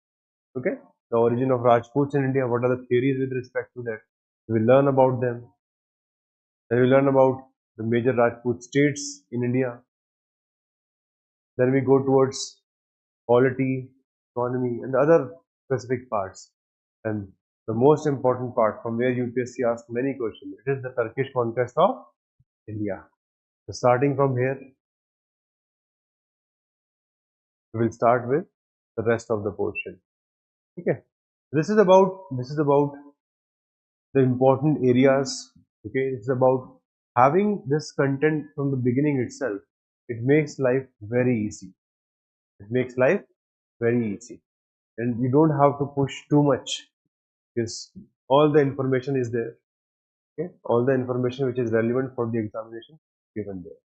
Okay, the origin of Rajputs in India. What are the theories with respect to that? We will learn about them. Then we learn about the major Rajput states in India. Then we go towards polity, economy, and the other specific parts. And the most important part from where UPSC asks many questions, it is the Turkish conquest of India. So starting from here, we will start with the rest of the portion. Okay, this is about the important areas. Okay, it's about having this content from the beginning itself. It makes life very easy. It makes life very easy, and you don't have to push too much because all the information is there. Okay, all the information which is relevant for the examination given there.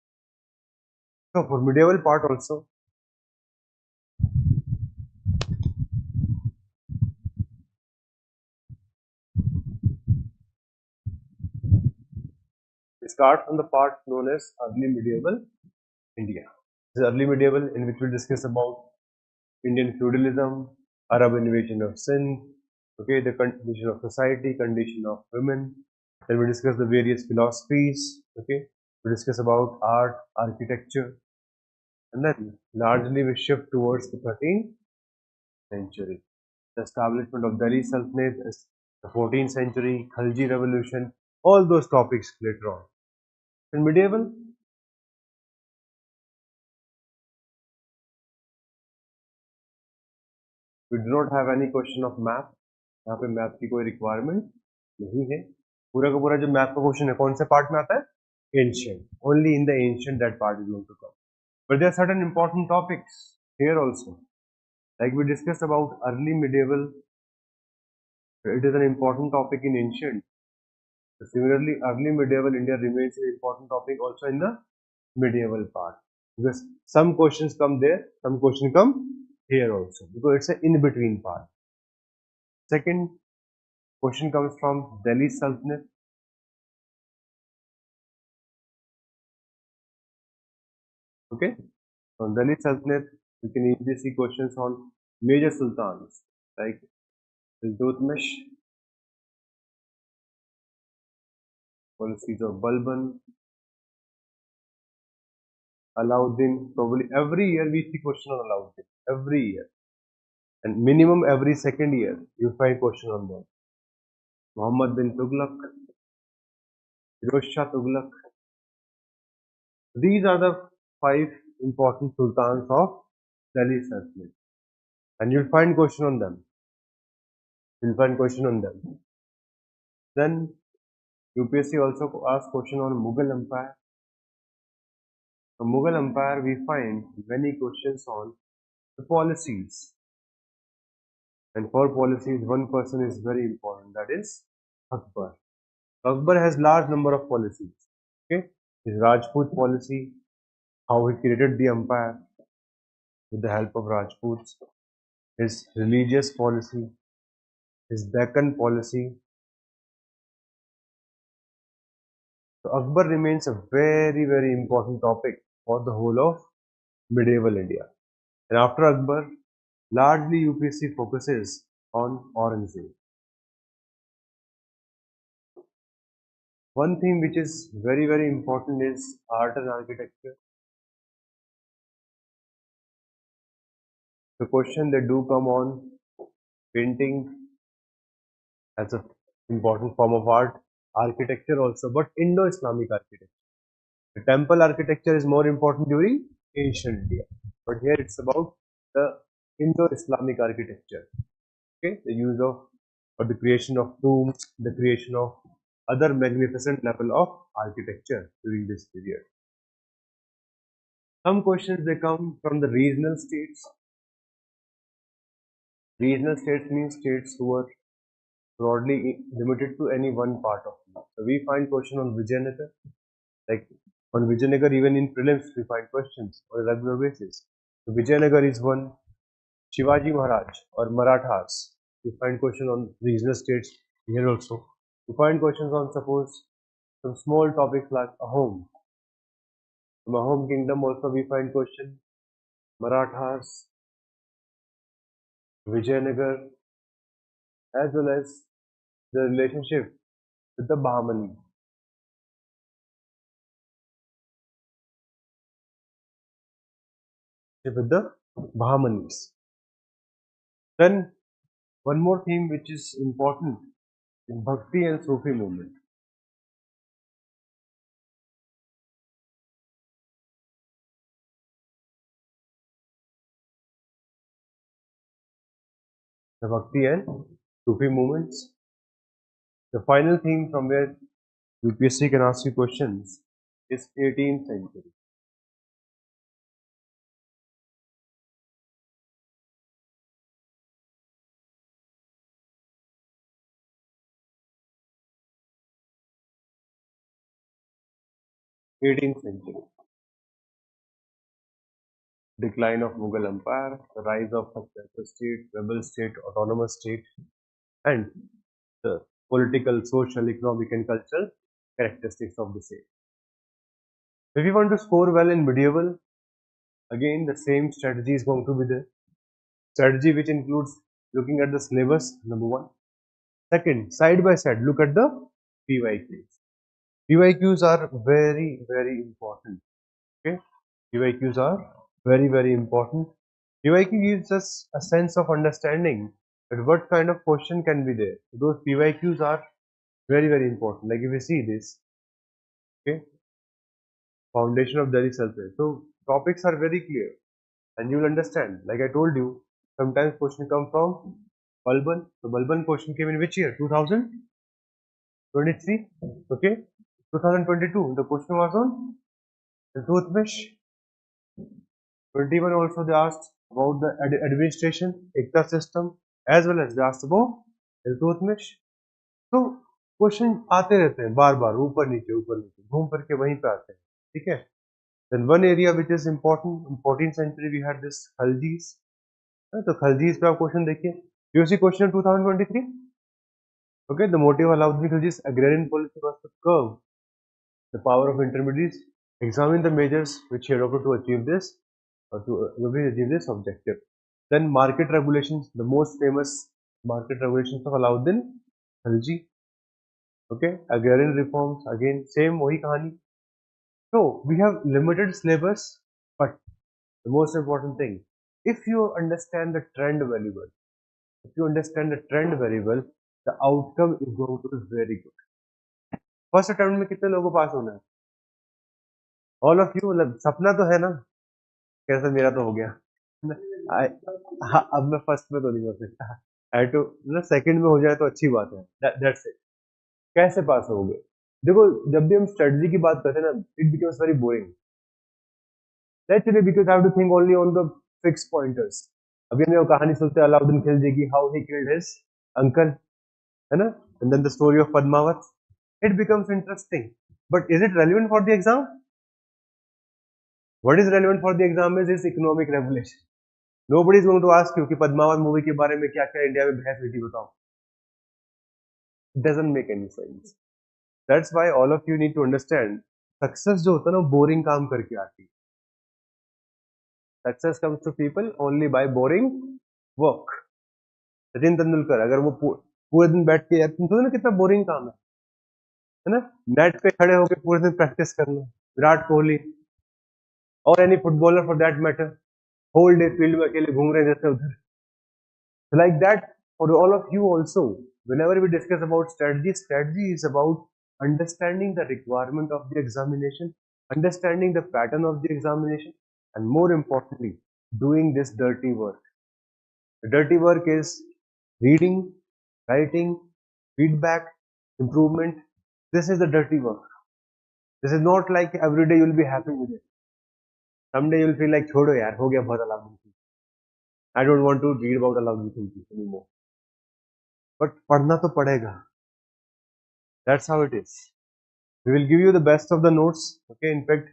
So for medieval part also, we start from the part known as early medieval India. This is early medieval, in which we discuss about Indian feudalism, Arab invasion of Sindh, okay, the condition of society, condition of women. Then we discuss the various philosophies, okay, we discuss about art, architecture, and then largely we shift towards the 13th century. The establishment of Delhi Sultanate, the 14th century, Khalji revolution, all those topics later on. In medieval, we do not have any question of map. यहाँ पे map की कोई requirement नहीं है. पूरा का पूरा जो मैप का क्वेश्चन है कौन से पार्ट में आता है? Ancient. Only in the ancient that part is going to come. But there are certain important topics here also. Like we discussed about early medieval It is an important topic in ancient. Similarly, early medieval India remains an important topic also in the medieval part. Because some questions come there, some questions come here also. Because it's an in-between part. Second question comes from Delhi Sultanate. Okay. From Delhi Sultanate, you can easily see questions on major sultans like Iltutmish, policies of Balban, Alauddin. Probably every year we see question on Alauddin. Every year. And minimum every second year you find question on them. Muhammad bin Tughlaq, Firoz Shah Tughlaq. These are the 5 important sultans of Delhi Sultanate. And you'll find question on them. You'll find question on them. Then UPSC also asks question on Mughal Empire. From Mughal Empire we find many questions on the policies. And for policies, one person is very important, that is Akbar. Akbar has large number of policies. Okay, his Rajput policy, how he created the empire with the help of Rajputs, his religious policy, his Deccan policy. So Akbar remains a very important topic for the whole of medieval India. And after Akbar, largely UPSC focuses on Aurangzeb. One thing which is very important is art and architecture. The question they do come on painting as an important form of art, architecture also, but Indo-Islamic architecture. The temple architecture is more important during ancient India, but here it's about the Indo-Islamic architecture. Okay, the use of or the creation of tombs, the creation of other magnificent level of architecture during this period. Some questions they come from the regional states. Regional states means states who are broadly limited to any one part of it. So we find question on Vijayanagar, like on Vijayanagar even in prelims we find questions on a regular basis. So Vijayanagar is one. Shivaji Maharaj or Marathas, we find question on regional states here also. We find questions on suppose some small topics like Ahom. From Ahom kingdom also we find question Marathas, Vijayanagar, as well as the relationship with the Bahmani. With the Bahmanis. Then one more theme which is important in Bhakti and Sufi movement. The Bhakti and Sufi movements. The final theme from where UPSC can ask you questions is 18th century. Decline of Mughal Empire, the rise of successor state, rebel state, autonomous state, and the political, social, economic, and cultural characteristics of the state. If you want to score well in medieval, again the same strategy is going to be there. Strategy which includes looking at the syllabus, number one. Second, side by side, look at the PYQs. PYQs are very important. Okay, PYQs are very important. PYQ gives us a sense of understanding that what kind of question can be there. Those PYQs are very important. Like if you see this, okay, foundation of Delhi Sultanate. So topics are very clear, and you will understand. Like I told you, sometimes question come from Balban. So Balban question came in which year? 2023. Okay, 2022. The question was on the toothbrush. 21 also they asked about the administration, Ekta system, as well as they asked about Iltutmish. तो question आते रहते हैं बार बार, ऊपर नीचे घूम फिर के वहीं पे आते हैं, ठीक है। Then one area which is important in 14th century we had this Khalji's. तो खलजीज पे आप क्वेश्चन देखिए, UC question 2023. Okay, the motive allowed the Khalji's agrarian policy was to curb the power of intermediaries, examine the measures which he adopted to achieve this or to achieve this objective. Then market regulations, the most famous market regulations of Alauddin Khalji. Okay, agrarian reforms, again same वही कहानी. So we have limited syllabus, but the most important thing, if you understand the trend very well, the outcome is going to be very good. First attempt में कितने लोगों को पास होना है? All of you, मतलब सपना तो है ना, कैसे मेरा तो हो गया. हाँ, अब मैं फर्स्ट में तो नहीं हो सकता, आई टू मतलब सेकंड में हो जाए तो अच्छी बात है. That's it. कैसे पास होगे? देखो, जब भी हम स्ट्रेटजी की बात करते हैं ना, it becomes very boring. Naturally, because I have to think only on the fixed pointers. अभी हमने वो कहानी सुनते हैं अलाउद्दीन खिलजी की, how he killed his uncle, है ना? And then the story of Padmavat. It becomes interesting. But is it relevant for the exam? What is relevant for the exam is this economic revelation. Nobody is going to ask you कि Padmaavat movie के बारे में क्या क्या India में बहस हुई थी, बताओ. It doesn't make any sense. That's why all of you need to understand, success जो होता है ना, बोरिंग काम करके आती है. Success comes to people only by boring work. Sachin Tendulkar, अगर वो पूरे दिन बैठ के, यार तुम सोचो ना कितना बोरिंग काम है ना, नेट पे खड़े होकर पूरे दिन प्रैक्टिस करना. विराट कोहली और any footballer for that matter, whole day field में अकेले घूम रहे जैसे उधर. Like that for all of you also, whenever we discuss about strategy is about understanding the requirement of the examination, understanding the pattern of the examination, and more importantly, doing this dirty work. The dirty work is reading, writing, feedback, improvement. This is the dirty work. This is not like every day you will be happy with it. Someday you will feel like, छोड़ो यार, हो गया बहुत Alauddin Khilji. I don't want to read about Alauddin Khilji anymore. But पढ़ना तो पड़ेगा. That's how it is. We will give you the best of the notes. Okay, in fact,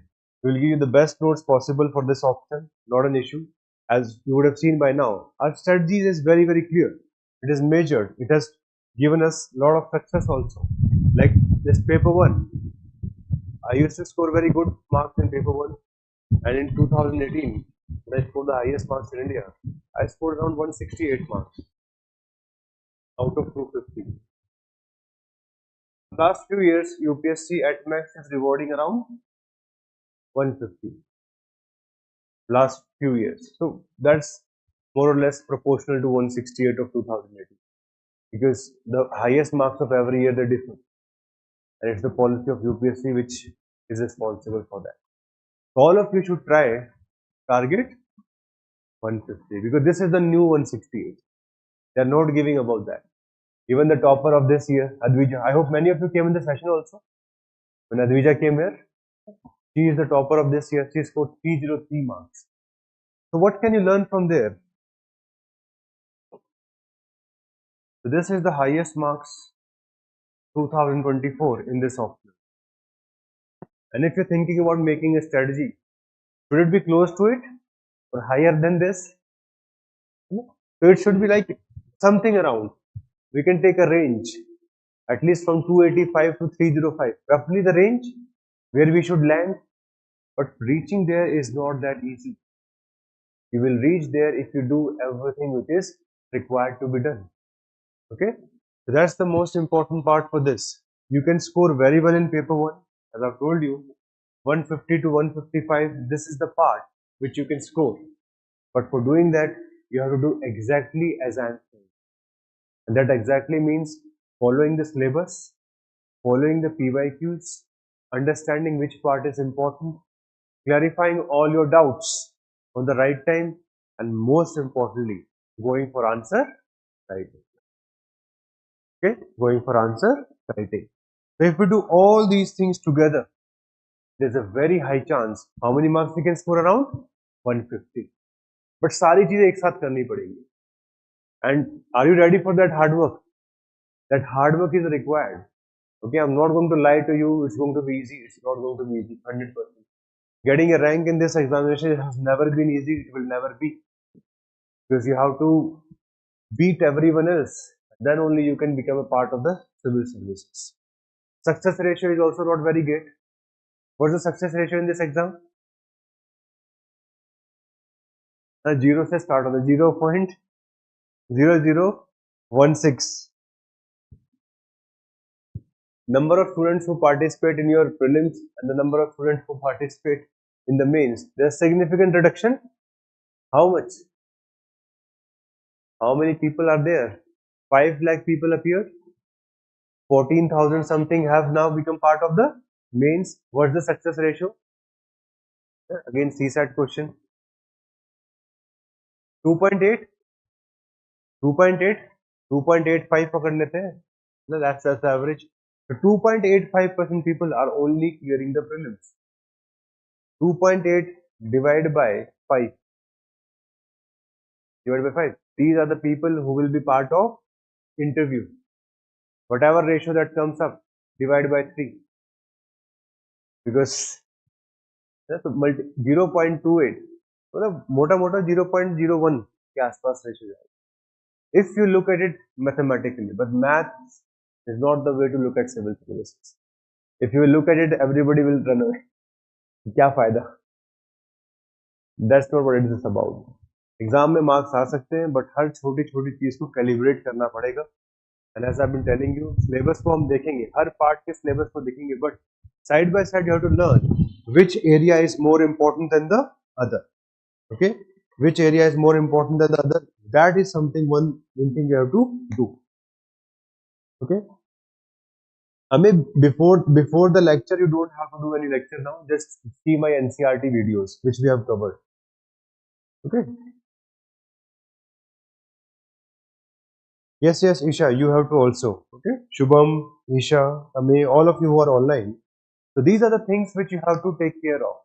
we will give you the best notes possible for this option. Not an issue. As you would have seen by now, our strategy is very, very clear. It is measured. It has given us a lot of success also. Like this paper 1. I used to score very good marks in paper 1. And in 2018, when I scored the highest marks in India, I scored around 168 marks out of 250. Last few years, UPSC at max is rewarding around 150. Last few years. So that's more or less proportional to 168 of 2018. Because the highest marks of every year, they're different. And it's the policy of UPSC which is responsible for that. So all of you should try target 150, because this is the new 168. They are not giving about that. Even the topper of this year, Advija, I hope many of you came in the session also. When Advija came here, she is the topper of this year. She scored 303 marks. So what can you learn from there? So this is the highest marks 2024 in this option. And if you're thinking about making a strategy, should it be close to it or higher than this? So it should be like something around. We can take a range, at least from 285 to 305, roughly the range where we should land. But reaching there is not that easy. You will reach there if you do everything which is required to be done. Okay, so that's the most important part for this. You can score very well in paper 1, as I've told you, 150 to 155. This is the part which you can score. But for doing that, you have to do exactly as I'm saying. And that exactly means following the syllabus, following the PYQs, understanding which part is important, clarifying all your doubts on the right time, and most importantly, going for answer writing. Okay, going for answer writing. So if we do all these things together, there's a very high chance how many marks we can score? Around 150. But सारी चीजें एक साथ करनी पड़ेगी. And are you ready for that hard work? That hard work is required. Okay, I'm not going to lie to you. It's going to be easy. It's not going to be easy. 100%. Getting a rank in this examination has never been easy. It will never be, because you have to beat everyone else. Then only you can become a part of the civil services. Success ratio is also not very great. What's the success ratio in this exam? Zero से start होता है 0.0016. Number of students who participate in your prelims and the number of students who participate in the mains, there's significant reduction. How much? How many people are there? 5 lakh people appeared. 14,000 something have now become part of the mains. What's the success ratio? Again, CSAT question. 2.8, 2.8, 2.85 पकड़ लेते हैं. No, that's the average. So 2.85% people are only clearing the prelims. 2.8 divided by 5. Divided by 5. These are the people who will be part of interview. Whatever ratio that comes up, divide by 3. Because that's 0.28. मतलब मोटा मोटा 0.01 के आसपास ratio है. If you look at it mathematically, but math is not the way to look at civil services. If you look at it, everybody will run away. क्या फायदा? That's not what it is about. Exam में marks आ सकते हैं, but हर छोटी छोटी चीज को calibrate करना पड़ेगा. And as I been telling you, syllabus को हम देखेंगे, हर पार्ट के सिलेबस को देखेंगे, but side by side you have to learn which area is more important than the other. Okay, which area is more important than the other? That is something one thing you have to do. Okay. I mean, before the lecture, you don't have to do any lecture now. Just see my NCRT videos, which we have covered. Okay. Yes, Isha, you have to also. Okay. Shubham, Isha, Ame, all of you who are online. So these are the things which you have to take care of.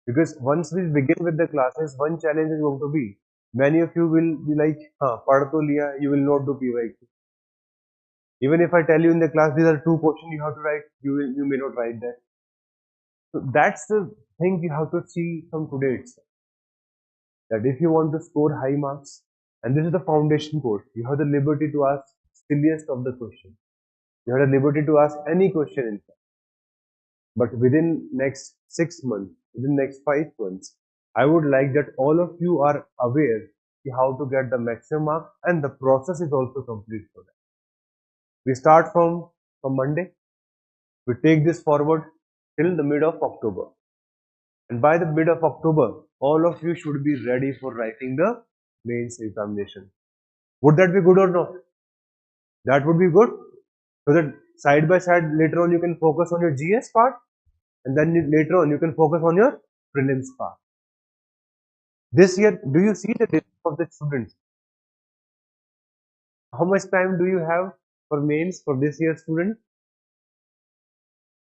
Because once we begin with the classes, one challenge is going to be, many of you will be like, pad to liya, you will not do PYQ. Even if I tell you in the class, these are 2 questions you have to write, you may not write that. So that's the thing you have to see from today itself. That if you want to score high marks, and this is the foundation course, you have the liberty to ask silliest of the questions. You have the liberty to ask any question in fact. But within next 6 months, within next 5 months, I would like that all of you are aware how to get the maximum mark, and the process is also complete for that. We start from Monday. We take this forward till the mid of October. And by the mid of October, all of you should be ready for writing the mains examination. Would that be good or not? That would be good. So that side by side later on you can focus on your GS part, and then later on you can focus on your prelims part. This year, do you see the difference of the students? How much time do you have for mains for this year's student?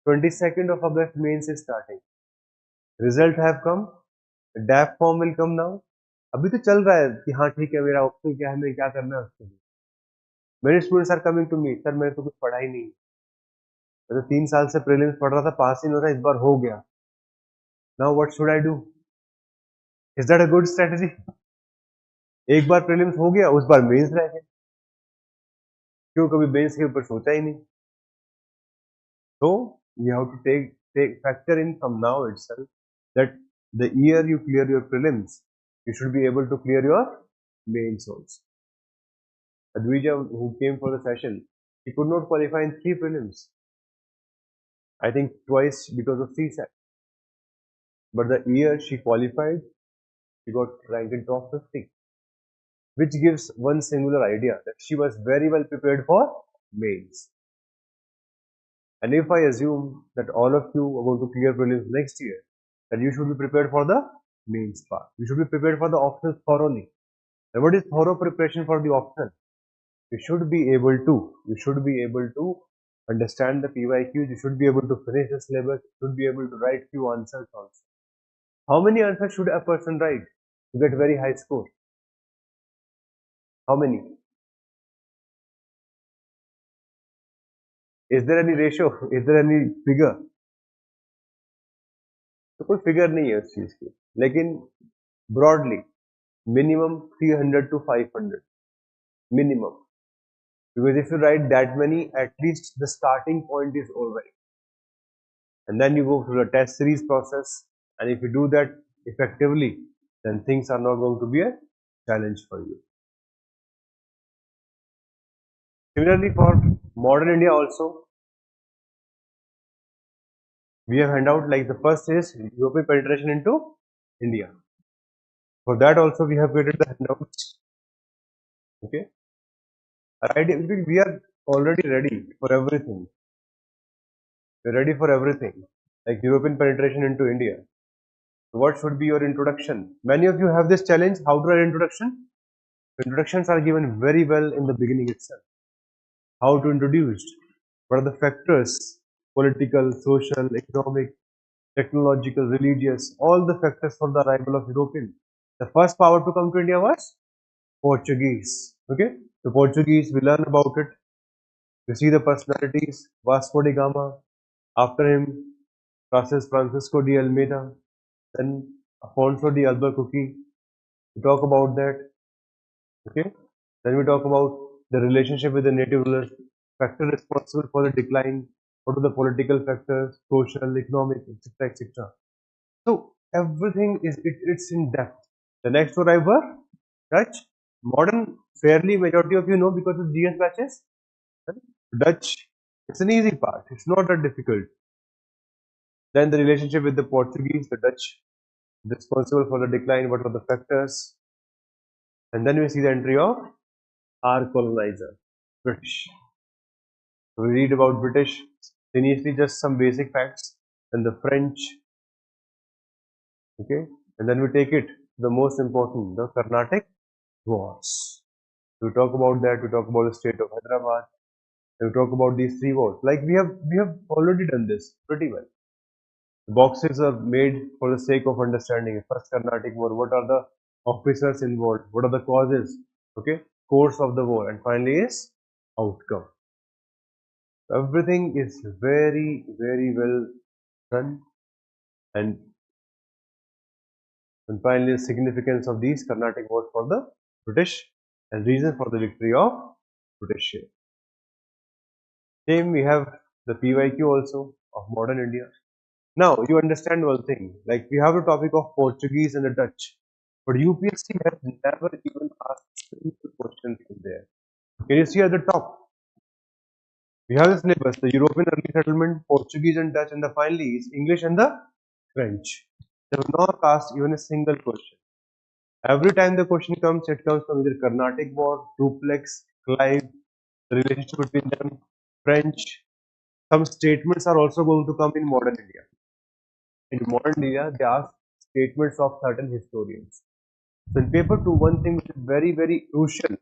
22nd of August mains is starting. Result have come. The DAP form will come now. अभी तो चल रहा है कि हाँ ठीक है, मेरा ऑप्शन क्या है, मैं क्या करना है उसके लिए. मेरे students are coming to me, sir मेरे तो कुछ पढ़ा ही नहीं, मैं तो 3 साल से प्रीलिम्स पढ़ रहा था, पास ही नहीं होता, इस बार हो गया. Now what should I do? Is that a good strategy? एक बार प्रीलिम्स हो गया, उस बार मेंस रह गए, क्यों कभी मेंस के ऊपर सोचा ही नहीं. So you have to take factor in from now itself that the year you clear your prelims, you should be able to clear your mains also. Advija, who came for the session, she could not qualify in 3 prelims. I think twice because of CSAT. But the year she qualified, she got ranked in top 50, which gives one singular idea that she was very well prepared for mains. And if I assume that all of you are going to clear prelims next year, then you should be prepared for the mains part. You should be prepared for the optional thoroughly. And what is thorough preparation for the optional? You should be able to understand the PYQs, you should be able to finish the syllabus, you should be able to write few answers also. How many answers should a person write to get very high score? How many? Is there any ratio? Is there any figure? तो कोई figure नहीं है उस चीज की, लेकिन broadly minimum 300 to 500 minimum, because if you write that many, at least the starting point is alright, and then you go through the test series process, and if you do that effectively, then things are not going to be a challenge for you. Similarly, for modern India also, we have handout like the first is European penetration into India. For that also we have created the handouts. Okay, right? We are already ready for everything. We're ready for everything, like European penetration into India. So what should be your introduction? Many of you have this challenge. How to write introduction? Introductions are given very well in the beginning itself. How to introduce? What are the factors? Political, social, economic, technological, religious, all the factors for the arrival of European. The first power to come to India was Portuguese. Okay, the Portuguese, we learn about it. We see the personalities. Vasco da Gama. After him, Francisco de Almeida. Then Afonso de Albuquerque. We talk about that. Okay. Then we talk about the relationship with the native rulers, factor responsible for the decline. What are the political factors, social, economic, etc., etc. So everything is it's in depth. The next one I were Dutch. Modern, fairly majority of you know because of GS batches. Dutch, it's an easy part. It's not that difficult. Then the relationship with the Portuguese, the Dutch, responsible for the decline. What were the factors? And then we see the entry of our colonizer, British. So we read about British. Initially, just some basic facts. Then the French. Okay, and then we take it the most important, the Carnatic Wars. We talk about that. We talk about the state of Hyderabad. And we talk about these three wars. Like we have already done this pretty well. The boxes are made for the sake of understanding. First Carnatic War. What are the officers involved? What are the causes? Okay, course of the war, and finally is outcome. Everything is very well done, and finally the significance of these Carnatic Wars for the British and reason for the victory of British. Same we have the PYQ also of modern India. Now you understand one thing, like we have the topic of Portuguese and the Dutch, but UPSC has never even asked simple questions in there. Can you see at the top? We have the syllabus, the European early settlement, Portuguese and Dutch, and the finally is English and the French. They have not asked even a single question. Every time the question comes, it comes from either Carnatic War, Duplex, Clive, the relationship between them, French. Some statements are also going to come in modern India. In modern India, they ask statements of certain historians. So in paper 2, one thing which is very crucial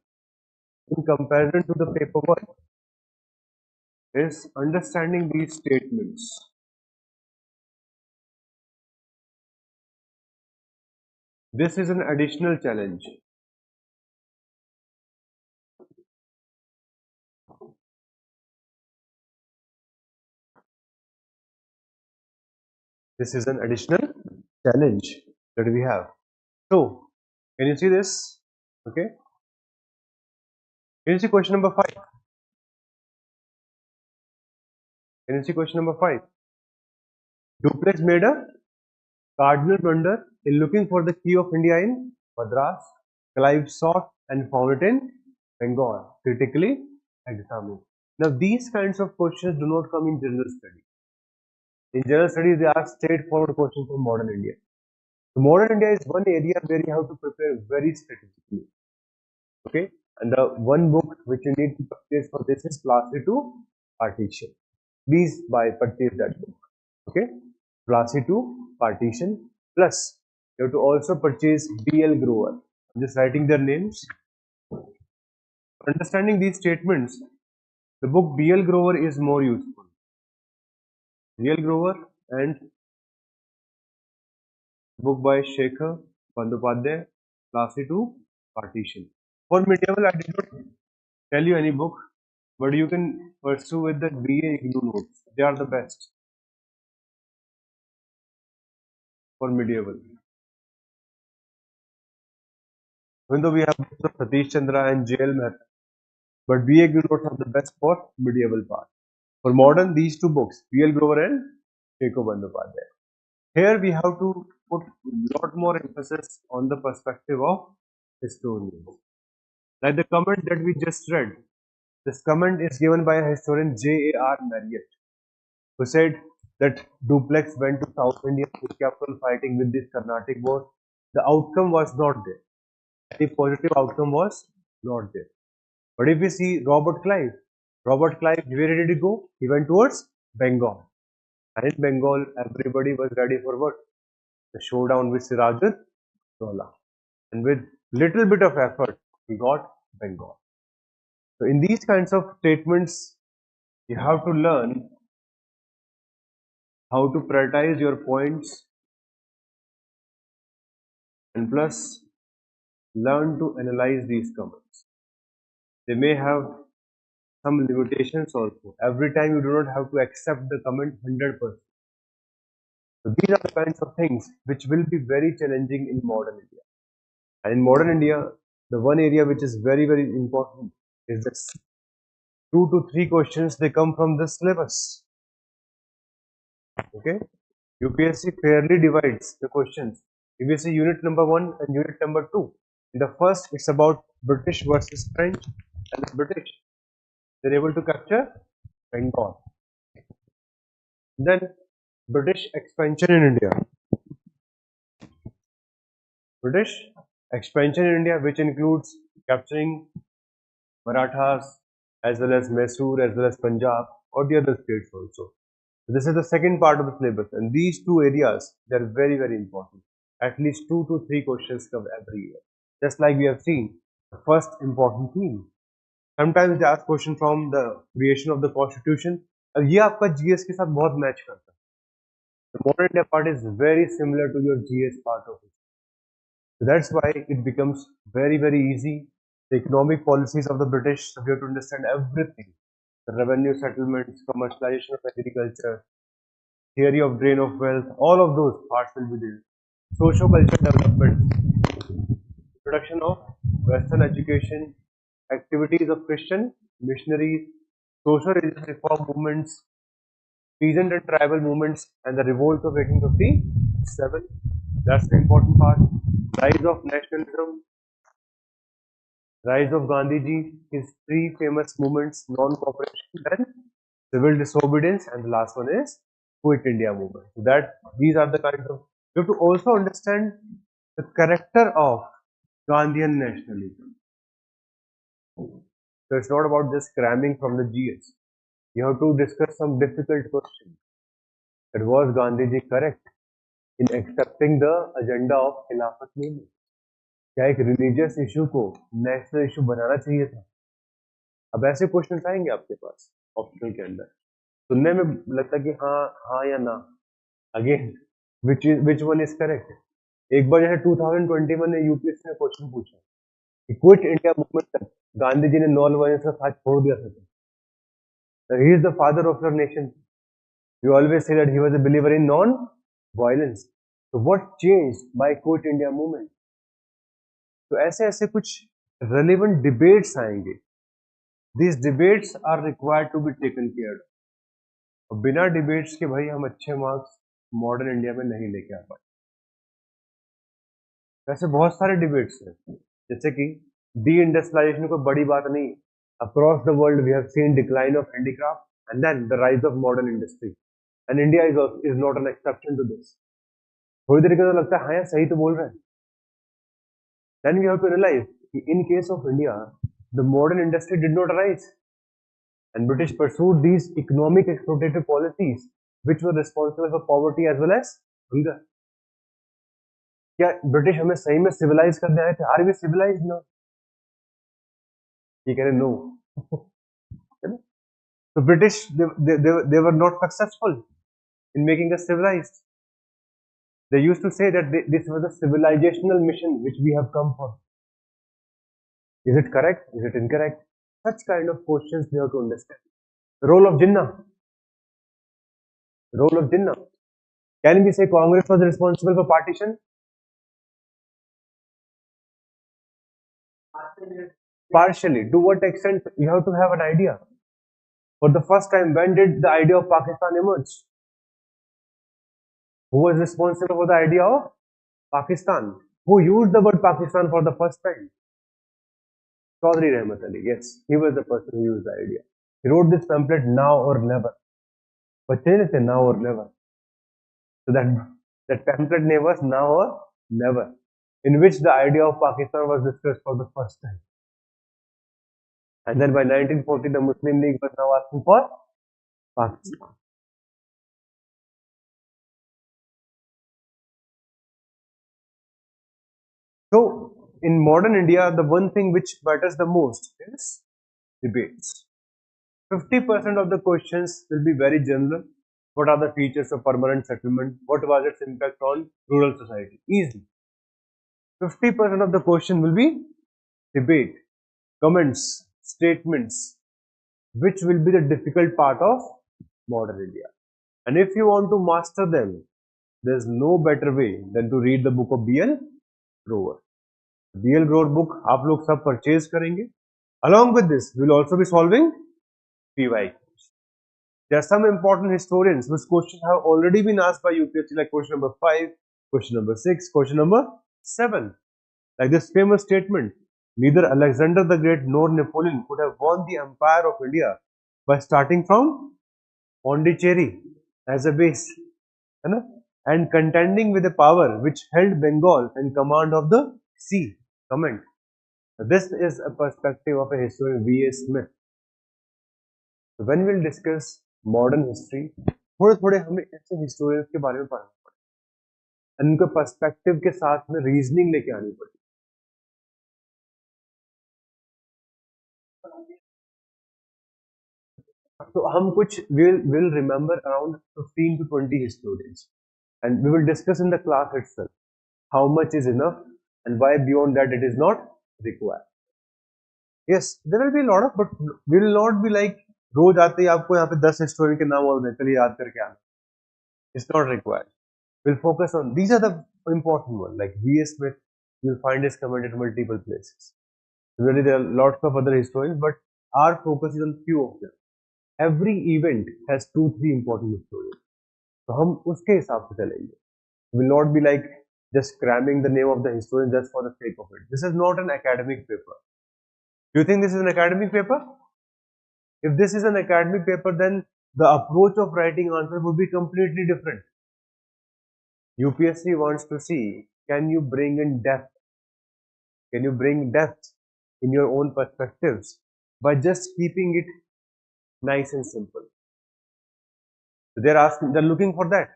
in comparison to the paper 1 is understanding these statements. This is an additional challenge. This is an additional challenge that we have. So, can you see this? Okay. Can you see question number 5? Can you see question number 5? Duplex made a cardinal blunder in looking for the key of India in Madras. Clive sought and found it in Bengal, critically examined. Now, these kinds of questions do not come in general study. In general studies, they are straightforward questions from modern India. So modern India is one area where you have to prepare very strategically. Okay, and the one book which you need to purchase for this is Classy to Partition. Please purchase that book. Okay, Classy to Partition. Plus, you have to also purchase B.L. Grover. I'm just writing their names. For understanding these statements, the book B.L. Grover is more useful. B.L. Grover and book by Shekhar Bandyopadhyay, Classy to Partition. For medieval, I did not tell you any book. but you can pursue with the BA IGNOU notes. They are the best for medieval. Even though we have books of Satish Chandra and JL Mehta, but BA IGNOU notes are the best for medieval part. For modern, these two books, PL Grover and Sheko Bandyopadhyay. Here we have to put a lot more emphasis on the perspective of historians. Like the comment that we just read, this comment is given by a historian J.A.R. Marriott, who said that Duplex went to South India to kept on fighting with this Carnatic war. The outcome was not there. Any positive outcome was not there. But if we see Robert Clive, where did he go? He went towards Bengal. And in Bengal, everybody was ready for what? The showdown with Sirajud-Dowla. And with little bit of effort, he got Bengal. So in these kinds of statements, you have to learn how to prioritize your points and plus learn to analyze these comments. They may have some limitations also. Every time you do not have to accept the comment 100%. So these are the kinds of things which will be very challenging in modern India. And in modern India, the one area which is very, very important is this. 2 to 3 questions, they come from the syllabus. Okay? UPSC fairly divides the questions. If you see unit number 1 and unit number 2, in the first, it's about British versus French, and the British, they're able to capture Bengal. Then, British expansion in India. British expansion in India, which includes capturing Marathas, as well as Mysore, as well as Punjab, or the other states also. So this is the second part of the syllabus, and these two areas, they are very, very important. At least 2 to 3 questions come every year. Just like we have seen, the first important theme. Sometimes they ask question from the creation of the constitution. अब ये आपका GS के साथ बहुत match करता है. The modern India part is very similar to your GS part of it. So that's why it becomes very, very easy. The economic policies of the British, so we have to understand everything. The revenue settlements, commercialization of agriculture, theory of drain of wealth, all of those parts will be there. Socio-cultural development, introduction of Western education, activities of Christian missionaries, social religious reform movements, peasant and tribal movements, and the revolt of 1857. That's the important part. Rise of nationalism, rise of Gandhiji, his three famous movements, non-cooperation, then civil disobedience, and the last one is Quit India movement. So that these are the kinds of, you have to also understand the character of Gandhian nationalism. So it's not about just cramming from the GS. You have to discuss some difficult questions. That was Gandhiji correct in accepting the agenda of Khilafat movement? क्या एक religious issue को national issue बनाना चाहिए था? अब ऐसे question आएंगे आपके पास optional के अंदर, सुनने में लगता है कि हाँ या ना. Again which one is correct. एक बार जैसे 2021 में यूपीएससी ने क्वेश्चन पूछा कि क्विट इंडिया मूवमेंट तक गांधी जी ने नॉन वायलेंस का साथ छोड़ दिया था. He is the father of your nation. You always say that he was a believer in non violence. So what changed by quit India movement? तो ऐसे ऐसे कुछ रेलेवेंट डिबेट्स आएंगे. These debates are required to be taken care. और बिना debates के भाई हम अच्छे मार्क्स मॉडर्न इंडिया में नहीं लेके आ पाए. वैसे बहुत सारे डिबेट्स हैं, जैसे कि डी इंडस्ट्रियलाइजेशन कोई बड़ी बात नहीं. Across the world we have seen decline of handicraft and then the rise of modern industry, and India is not an exception to this. थोड़ी देर के तो लगता है हाँ यार सही तो बोल रहे हैं. Then we have to realize in case of India, the modern industry did not arise, and British pursued these economic exploitative policies which were responsible for poverty as well as hunger. क्या British हमें सही में civilize करने आए थे? Are we civilize? No. ये कह रहे no. So British they were not successful in making us civilized. They used to say that this was a civilizational mission which we have come for. Is it correct? Is it incorrect? Such kind of questions you have to understand. Role of Jinnah. Role of Jinnah. Can we say Congress was responsible for partition? Partially. To what extent? You have to have an idea. For the first time, when did the idea of Pakistan emerge? Who was responsible for the idea of Pakistan? Who used the word Pakistan for the first time? Chaudhry Rahmat Ali. Yes, he was the person who used the idea. He wrote this pamphlet, Now or Never. But they say Now or Never. So that pamphlet name was Now or Never, in which the idea of Pakistan was discussed for the first time. And then by 1940, the Muslim League was now asking for Pakistan. So, in modern India, the one thing which matters the most is debates. 50% of the questions will be very general. What are the features of permanent settlement? What was its impact on rural society? Easy. 50% of the question will be debate, comments, statements, which will be the difficult part of modern India. And if you want to master them, there's no better way than to read the book of B.L. Grover. B.L. Grover book आप लोग सब purchase करेंगे. Along with this, we'll also be solving PY. There are some important historians whose questions have already been asked by UPSC, like question number 5, question number 6, question number 7. Like this famous statement, neither Alexander the Great nor Napoleon could have won the empire of India by starting from Pondicherry as a base, and contending with a power which held Bengal in command of the sea. Comment. This is a perspective of a historian V.A. Smith. So when we'll discuss modern history थोड़े थोड़े हमें ऐसे historians के बारे में पढ़ना पड़ेगा, उनके पर्सपेक्टिव के साथ में रीजनिंग लेके आनी पड़ेगी. तो हम कुछ will remember around 15 to 20 historians, and we will discuss in the class itself how much is enough and why beyond that it is not required. Yes, there will be a lot of, but we will not be like रोज आते ही आपको यहाँ पे 10 historian के नाम और चलिए याद करके आना. It's not required. We'll focus on these are the important ones, like V.A. Smith. You'll find his comment at multiple places. Really, there are lots of other historians, but our focus is on few of them. Every event has 2-3 important historians. So हम उसके हिसाब से चलेंगे. Will not be like just cramming the name of the historian just for the sake of it. This is not an academic paper. Do you think this is an academic paper? If this is an academic paper, then the approach of writing answer would be completely different. UPSC wants to see, can you bring in depth? Can you bring depth in your own perspectives by just keeping it nice and simple? So they're looking for that.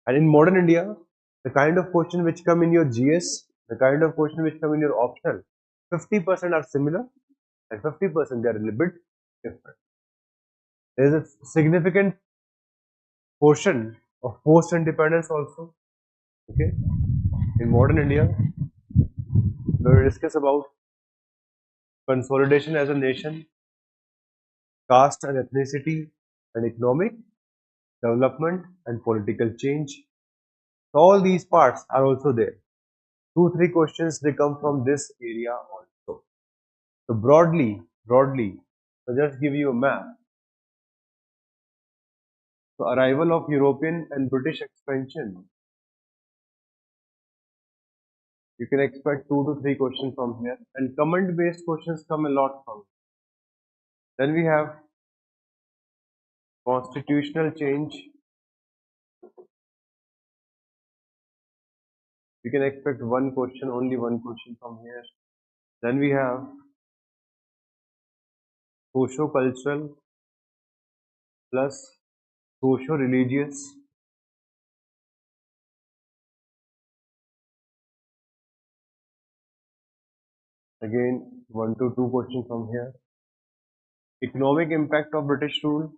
And in modern India, the kind of question which come in your GS, the kind of question which come in your optional, 50% are similar and 50% they are a little bit different. There is a significant portion of post-independence also. Okay, in modern India, we will discuss about consolidation as a nation, caste and ethnicity, and economic development and political change. So all these parts are also there. 2-3 questions they come from this area also. So broadly, so just give you a map. So arrival of European and British expansion. You can expect 2 to 3 questions from here, and comment based questions come a lot from. Then we have constitutional change. You can expect one question, only one question from here. Then we have socio-cultural plus socio-religious. Again, 1 to 2 questions from here. Economic impact of British rule.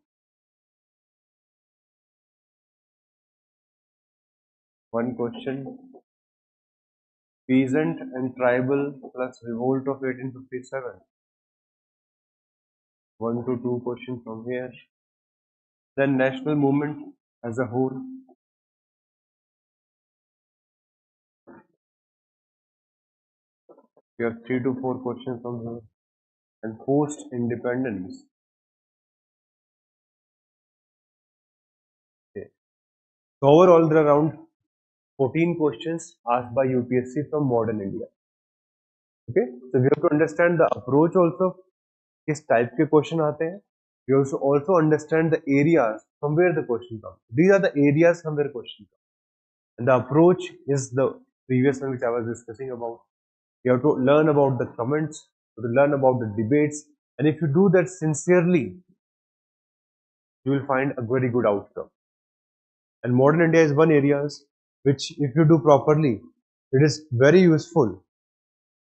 One question. Peasant and tribal plus revolt of 1857. 1 to 2 questions from here. Then national movement as a whole. We have 3 to 4 questions from here. And post independence. Okay. So overall, there are around 14 questions asked by UPSC from modern India. Okay, so we have to understand the approach also. किस type के question आते हैं. We also understand the areas from where the question comes. These are the areas from where question comes. And the approach is the previous one which I was discussing about. You have to learn about the comments, you have to learn about the debates, and if you do that sincerely, you will find a very good outcome. And modern India is one area which, if you do properly, it is very useful.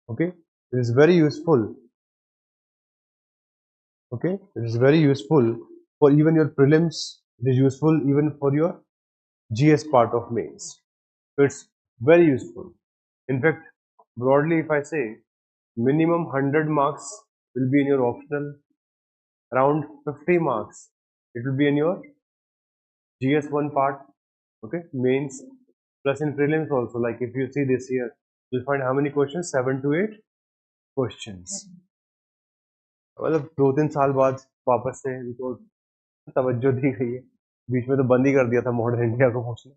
Okay, it is very useful. Okay, it is very useful for even your prelims. It is useful even for your GS part of mains. So it's very useful. In fact, broadly, if I say minimum 100 marks will be in your optional, around 50 marks it will be in your GS1 part. Okay, mains plus in prelims also. Like if you see this year, you'll find how many questions? 7 to 8 questions. मतलब 2-3 साल बाद वापस से इनको तवज्जो दी गई है. बीच में तो बंद ही कर दिया था मॉडर्न इंडिया को पूछना.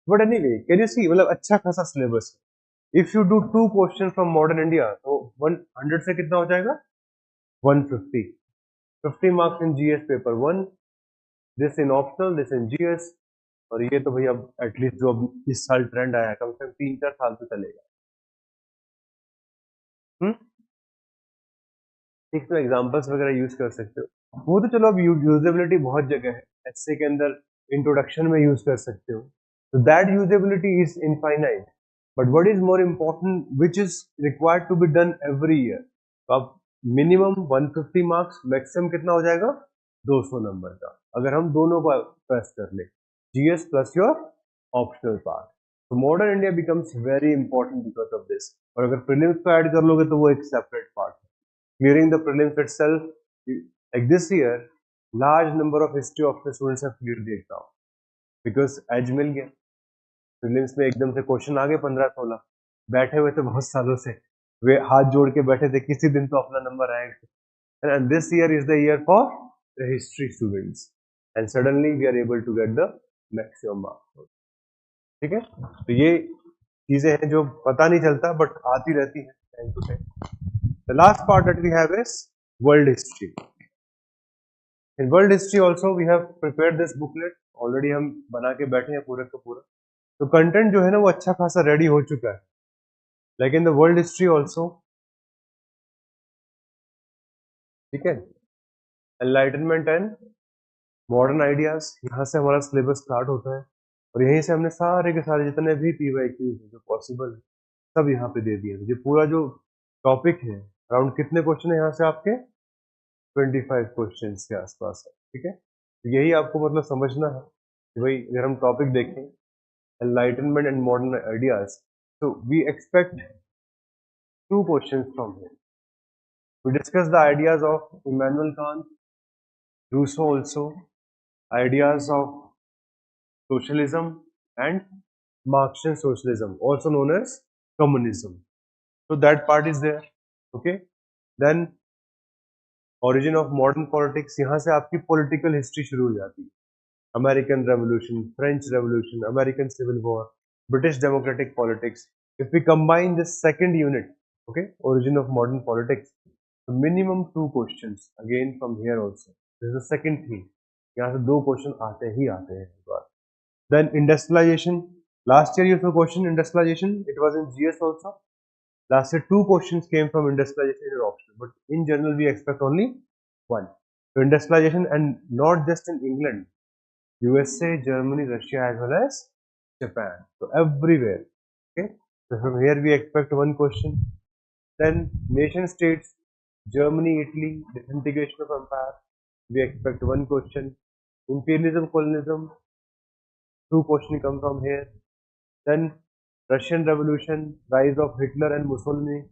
But anyway, can you see, मतलब अच्छा खासा सिलेबस है. If you do 2 question from modern India तो 100 से कितना हो जाएगा? 150. 50 marks in GS paper 1, this in optional, this in GS. और ये तो भाई अब एटलीस्ट जो अब इस साल ट्रेंड आया है कम से कम 3-4 साल तो चलेगा. ठीक, तो एग्जांपल्स वगैरह यूज कर सकते हो. वो तो चलो अब यूजेबिलिटी बहुत जगह है. एसए के अंदर इंट्रोडक्शन में यूज कर सकते हो. So that usability is infinite. But what is more important, which is required to be done every year? तो अब minimum 150 marks, maximum कितना हो जाएगा? 200 नंबर का. अगर हम दोनों को प्रेस कर ले, GS plus your optional part. So modern India becomes very important because of this. और अगर prelims को ऐड कर लोगे तो वो एक separate part है. Clearing the prelims itself, like this year, large number of history of the students have cleared the exam because edge मिल गया. प्रीलिम्स में एकदम से क्वेश्चन आ गए 15-16. बैठे हुए थे बहुत सालों से, वे हाथ जोड़ के बैठे थे किसी दिन तो अपना नंबर आएगा. And this year is the year for the history students and suddenly we are able to get the maximum marks. ठीक है, तो ये चीजें हैं जो पता नहीं चलता बट आती रहती है time to time. The last part that we have is world history. In world history also we have prepared this booklet. Already हम बना के बैठे हैं पूरा का पूरा. तो कंटेंट जो है ना वो अच्छा खासा रेडी हो चुका है. Like in the world history also, ठीक है, एनलाइटनमेंट एंड मॉडर्न आइडियाज, यहाँ से हमारा सिलेबस स्टार्ट होता है. और यहीं से हमने सारे के सारे जितने भी PYQs जो पॉसिबल है सब यहाँ पे दे दिए. ये पूरा जो टॉपिक है, अराउंड कितने क्वेश्चन है यहाँ से आपके? 25 क्वेश्चन के आसपास है. ठीक है, तो यही आपको मतलब समझना है कि भाई अगर हम टॉपिक देखें enlightenment and modern ideas, so we expect 2 questions from here. We discuss the ideas of Immanuel Kant, Rousseau also, ideas of socialism and Marxian socialism, also known as communism. So that part is there. Okay, then origin of modern politics, यहाँ से आपकी political history शुरू हो जाती है. American Revolution, French Revolution, American Civil War, British democratic politics. If we combine this second unit, okay, origin of modern politics, so minimum 2 questions again from here also. This is the second thing. यहाँ से 2 question आते ही आते हैं. Then industrialization. Last year you saw question industrialization. It was in GS also. Last year 2 questions came from industrialization in your option, but in general we expect only 1. So industrialization, and not just in England. USA, Germany, Russia as well as Japan. So everywhere. Okay. So from here we expect 1 question. Then nation states, Germany, Italy, disintegration of empire. We expect 1 question. Imperialism, colonialism, 2 questions come from here. Then Russian Revolution, rise of Hitler and Mussolini,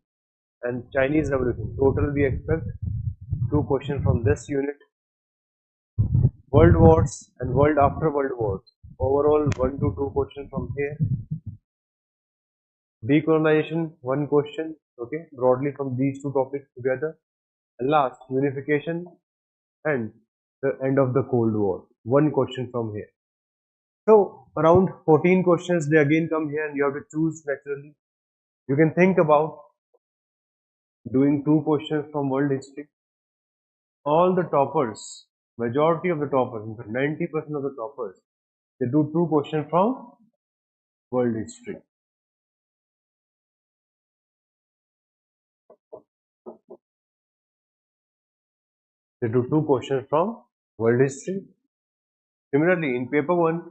and Chinese Revolution. Total we expect 2 questions from this unit. World wars and world after world wars. Overall 1 to 2 questions from here. Decolonization, 1 question, okay, broadly from these 2 topics together. And last, unification and the end of the Cold War. 1 question from here. So around 14 questions they again come here and you have to choose naturally. You can think about doing 2 questions from world history. All the toppers, majority of the toppers, in fact 90% of the toppers, they do 2 questions from world history. They do 2 questions from world history. Similarly, in paper 1,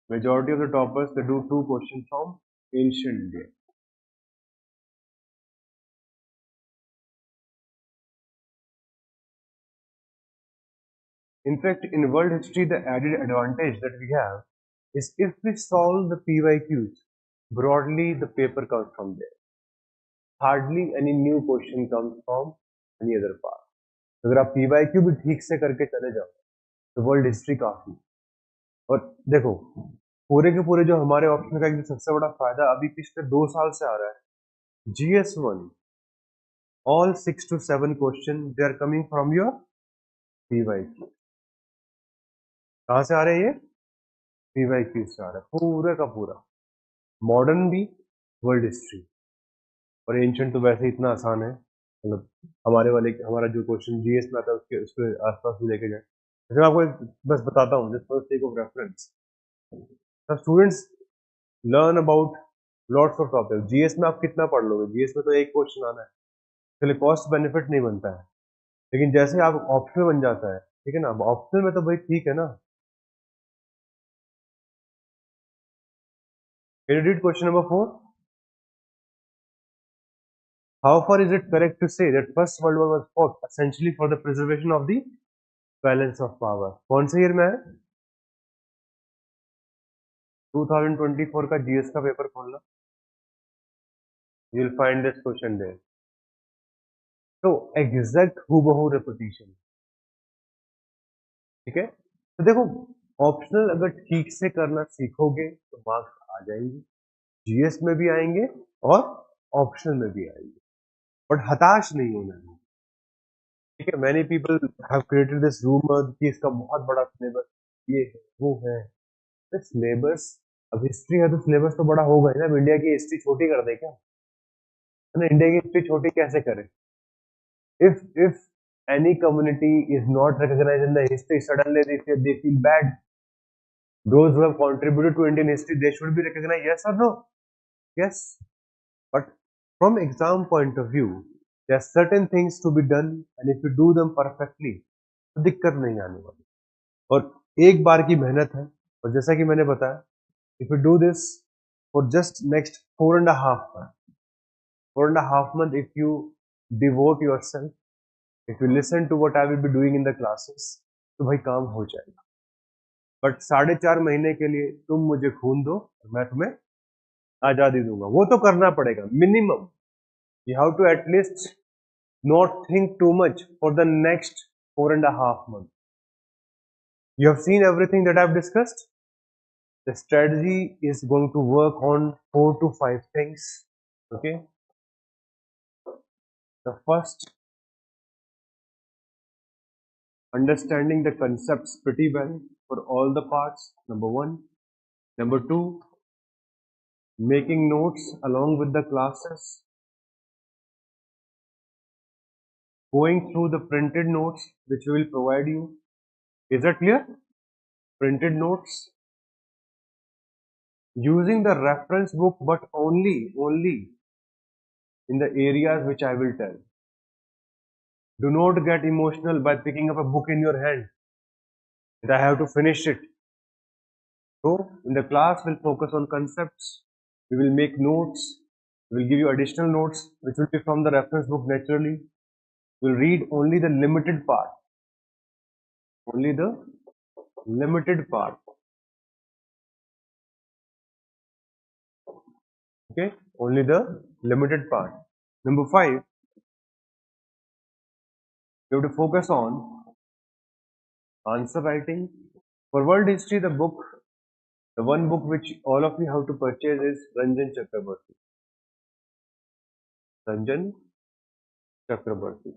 majority of the toppers, they do 2 questions from ancient India. In fact, in world history, the added advantage that we have is if we solve the PYQs, broadly the paper comes from there. Hardly any new question comes from any other part. अगर आप PYQ भी ठीक से करके चले जाओ तो world history काफी। और देखो पूरे के पूरे जो हमारे ऑप्शन का एक सबसे बड़ा फायदा अभी पिछले 2 साल से आ रहा है, GS1 all 6 to 7 question they are coming from your PYQ. कहाँ से आ रहे हैं ये? PYQ से आ रहा है पूरे का पूरा, मॉडर्न भी, वर्ल्ड हिस्ट्री। और एंशिएंट तो वैसे इतना आसान है, मतलब हमारा जो क्वेश्चन जीएस में आता है उसके आसपास भी लेके जाए। जैसे मैं आपको बस बताता हूँ just for sake of reference, students learn about lots of topic. GS में आप कितना पढ़ लोगे? जीएस में तो एक क्वेश्चन आना है, चलिए कॉस्ट बेनिफिट नहीं बनता है, लेकिन जैसे आप ऑप्शनल बन जाता है, ठीक है ना, ऑप्शनल में तो भाई ठीक है ना। Can you read question number 4? How far is it correct to say that First World War was fought essentially for the preservation of the balance of power? कौन से ईयर में है? 2024 का जीएस का पेपर खोलना, you will find this question there. तो exact हूबहू repetition, ठीक है। तो देखो ऑप्शनल अगर ठीक से करना सीखोगे तो मार्क्स आ जाएंगे, जीएस में भी आएंगे और ऑप्शनल में भी आएंगे, बट हताश नहीं होना है, ठीक है। Many people have created this rumour कि इसका बहुत बड़ा सिलेबस ये है वो है। सिलेबस अब हिस्ट्री है तो सिलेबस तो बड़ा होगा ही ना। इंडिया की हिस्ट्री छोटी कर दे क्या? इंडिया की हिस्ट्री छोटी कैसे करें? if any community is not recognized in the history, suddenly they feel bad. Those who have contributed to Indian history, they should be recognized, yes or no? Yes. But from exam point of view, there are certain things to be done, and if you do them perfectly, तो दिक्कत नहीं आने वाली। और एक बार की मेहनत है, और जैसा कि मैंने बताया, if you do this for just next 4.5 months, 4.5 months, if you devote yourself, if you listen to what I will be doing in the classes, तो भाई काम हो जाएगा। बट 4.5 महीने के लिए तुम मुझे खून दो, मैं तुम्हें आजादी दूंगा, वो तो करना पड़ेगा minimum. You have to at least not think too much for the next 4.5 months. You have seen everything that I have discussed. The strategy is going to work on 4 to 5 things. Okay. The first, understanding the concepts pretty well for all the parts, number 1. Number 2, making notes along with the classes, going through the printed notes which we will provide you. Is that clear? Printed notes, using the reference book, but only in the areas which I will tell. Do not get emotional by picking up a book in your hand that I have to finish it. So in the class we'll focus on concepts, we will make notes, we will give you additional notes which will be from the reference book naturally. We'll read only the limited part, only the limited part, okay, only the limited part. Number 5, You have to focus on answer writing. For world history, the one book which all of you have to purchase is Ranjan Chakraborty. Ranjan Chakraborty.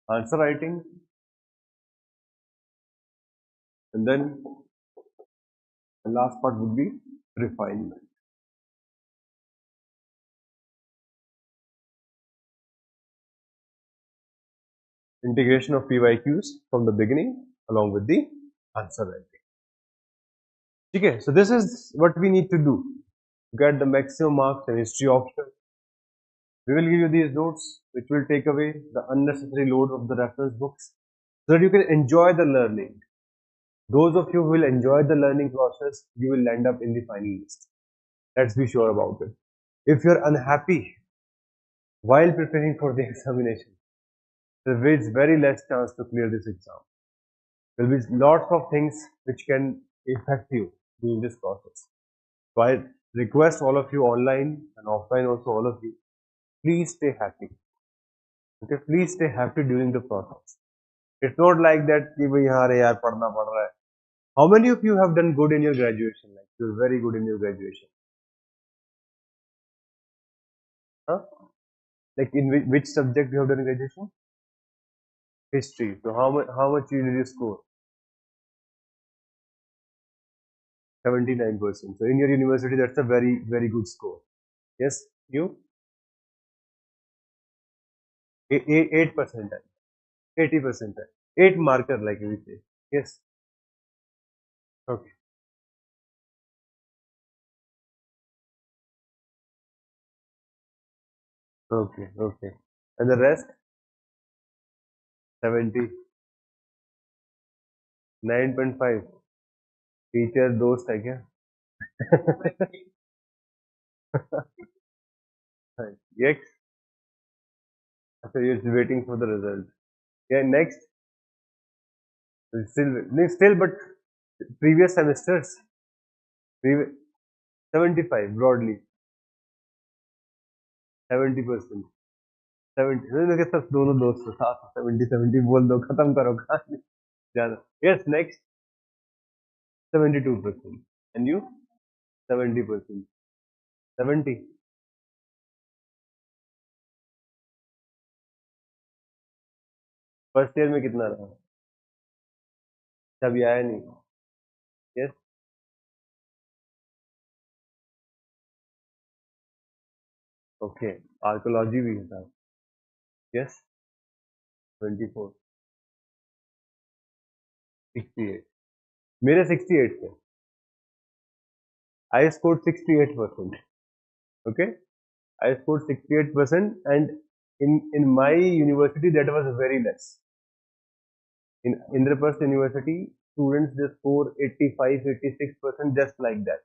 Answer writing, and then the last part would be refinement. Integration of PYQs from the beginning along with the answer writing. Okay, so this is what we need to do to get the maximum marks in history option. We will give you these notes which will take away the unnecessary load of the reference books so that you can enjoy the learning. Those of you who will enjoy the learning process, you will end up in the final list. Let's be sure about it. If you're unhappy while preparing for the examination, there is very less chance to clear this exam. There will be lots of things which can affect you during this process. So I request all of you online and offline also all of you, please stay happy. Okay, please stay happy during the process. It's not like that कि भाई हाँ रे यार पढ़ना पड़ रहा है. How many of you have done good in your graduation? Like you're very good in your graduation. Huh? Like in which subject you have done graduation? History. So how much did you score? 79%. So in your university, that's a very good score. Yes, you 8%, 80%, 8 marker like we say. Yes. Okay. Okay. Okay. And the rest 70, 9.5. Teacher दोस्त है क्या? Yes. So you're waiting for the result. Yeah. Next. Still, but previous semesters. Previous 75 broadly. 70%. 70. मैंने कहा सब दोनों दोस्त साथ 70 बोल दो खत्म करो कहानी ज़्यादा. Yes. Next. 72%. And you? 70%. 70. First year में कितना रहा? अभी आया नहीं. यस. ओके. आर्कोलॉजी भी था. यस. 24. 68. मेरे 68 थे. I scored 68%. Okay. I scored 68% and in my university that was very less. In Indraprasth University, students just score 85, 86% just like that.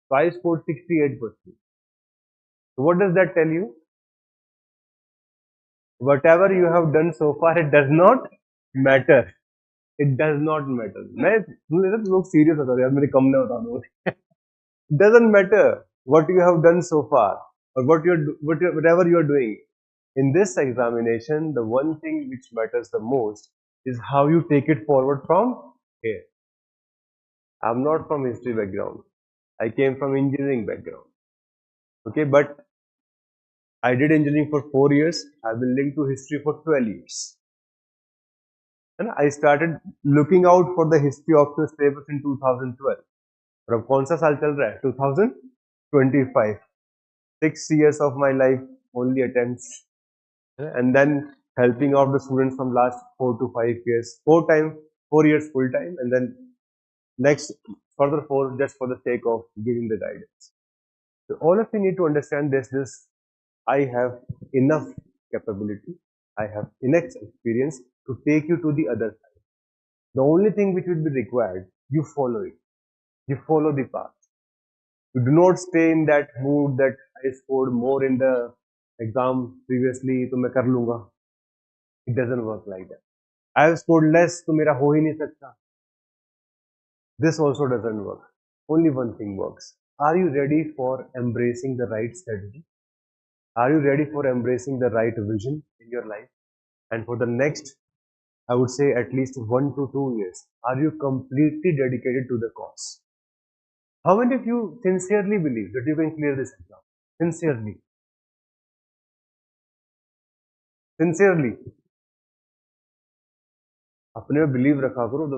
So I scored 68%. So what does that tell you? Whatever you have done so far, it does not matter. It does not matter. मैं लोग serious होता है यार मेरे कम ना बता दो. It doesn't matter what you have done so far or whatever you are doing. In this examination, the one thing which matters the most is how you take it forward from here. I'm not from history background. I came from engineering background. Okay, but I did engineering for 4 years. I've been linked to history for 12 years. And I started looking out for the history optional syllabus in 2012. और अब कौन सा साल चल रहा है? 2025. 6 years of my life only attempts, and then helping out the students from last 4 to 5 years, 4 years full time, and then next further 4 just for the sake of giving the guidance. So all of you need to understand this. I have enough capability, I have enough experience to take you to the other side. The only thing which will be required, you follow it. You follow the path. You do not stay in that mood that I scored more in the exam previously, तो मैं कर लूँगा. It doesn't work like that. I have scored less, तो मेरा हो ही नहीं सकता. This also doesn't work. Only one thing works. Are you ready for embracing the right strategy? Are you ready for embracing the right vision in your life? And for the next, I would say at least 1 to 2 years, are you completely dedicated to the cause? How many of you sincerely believe that you can clear this exam? Sincerely. Sincerely. अपने में believe रखा करो.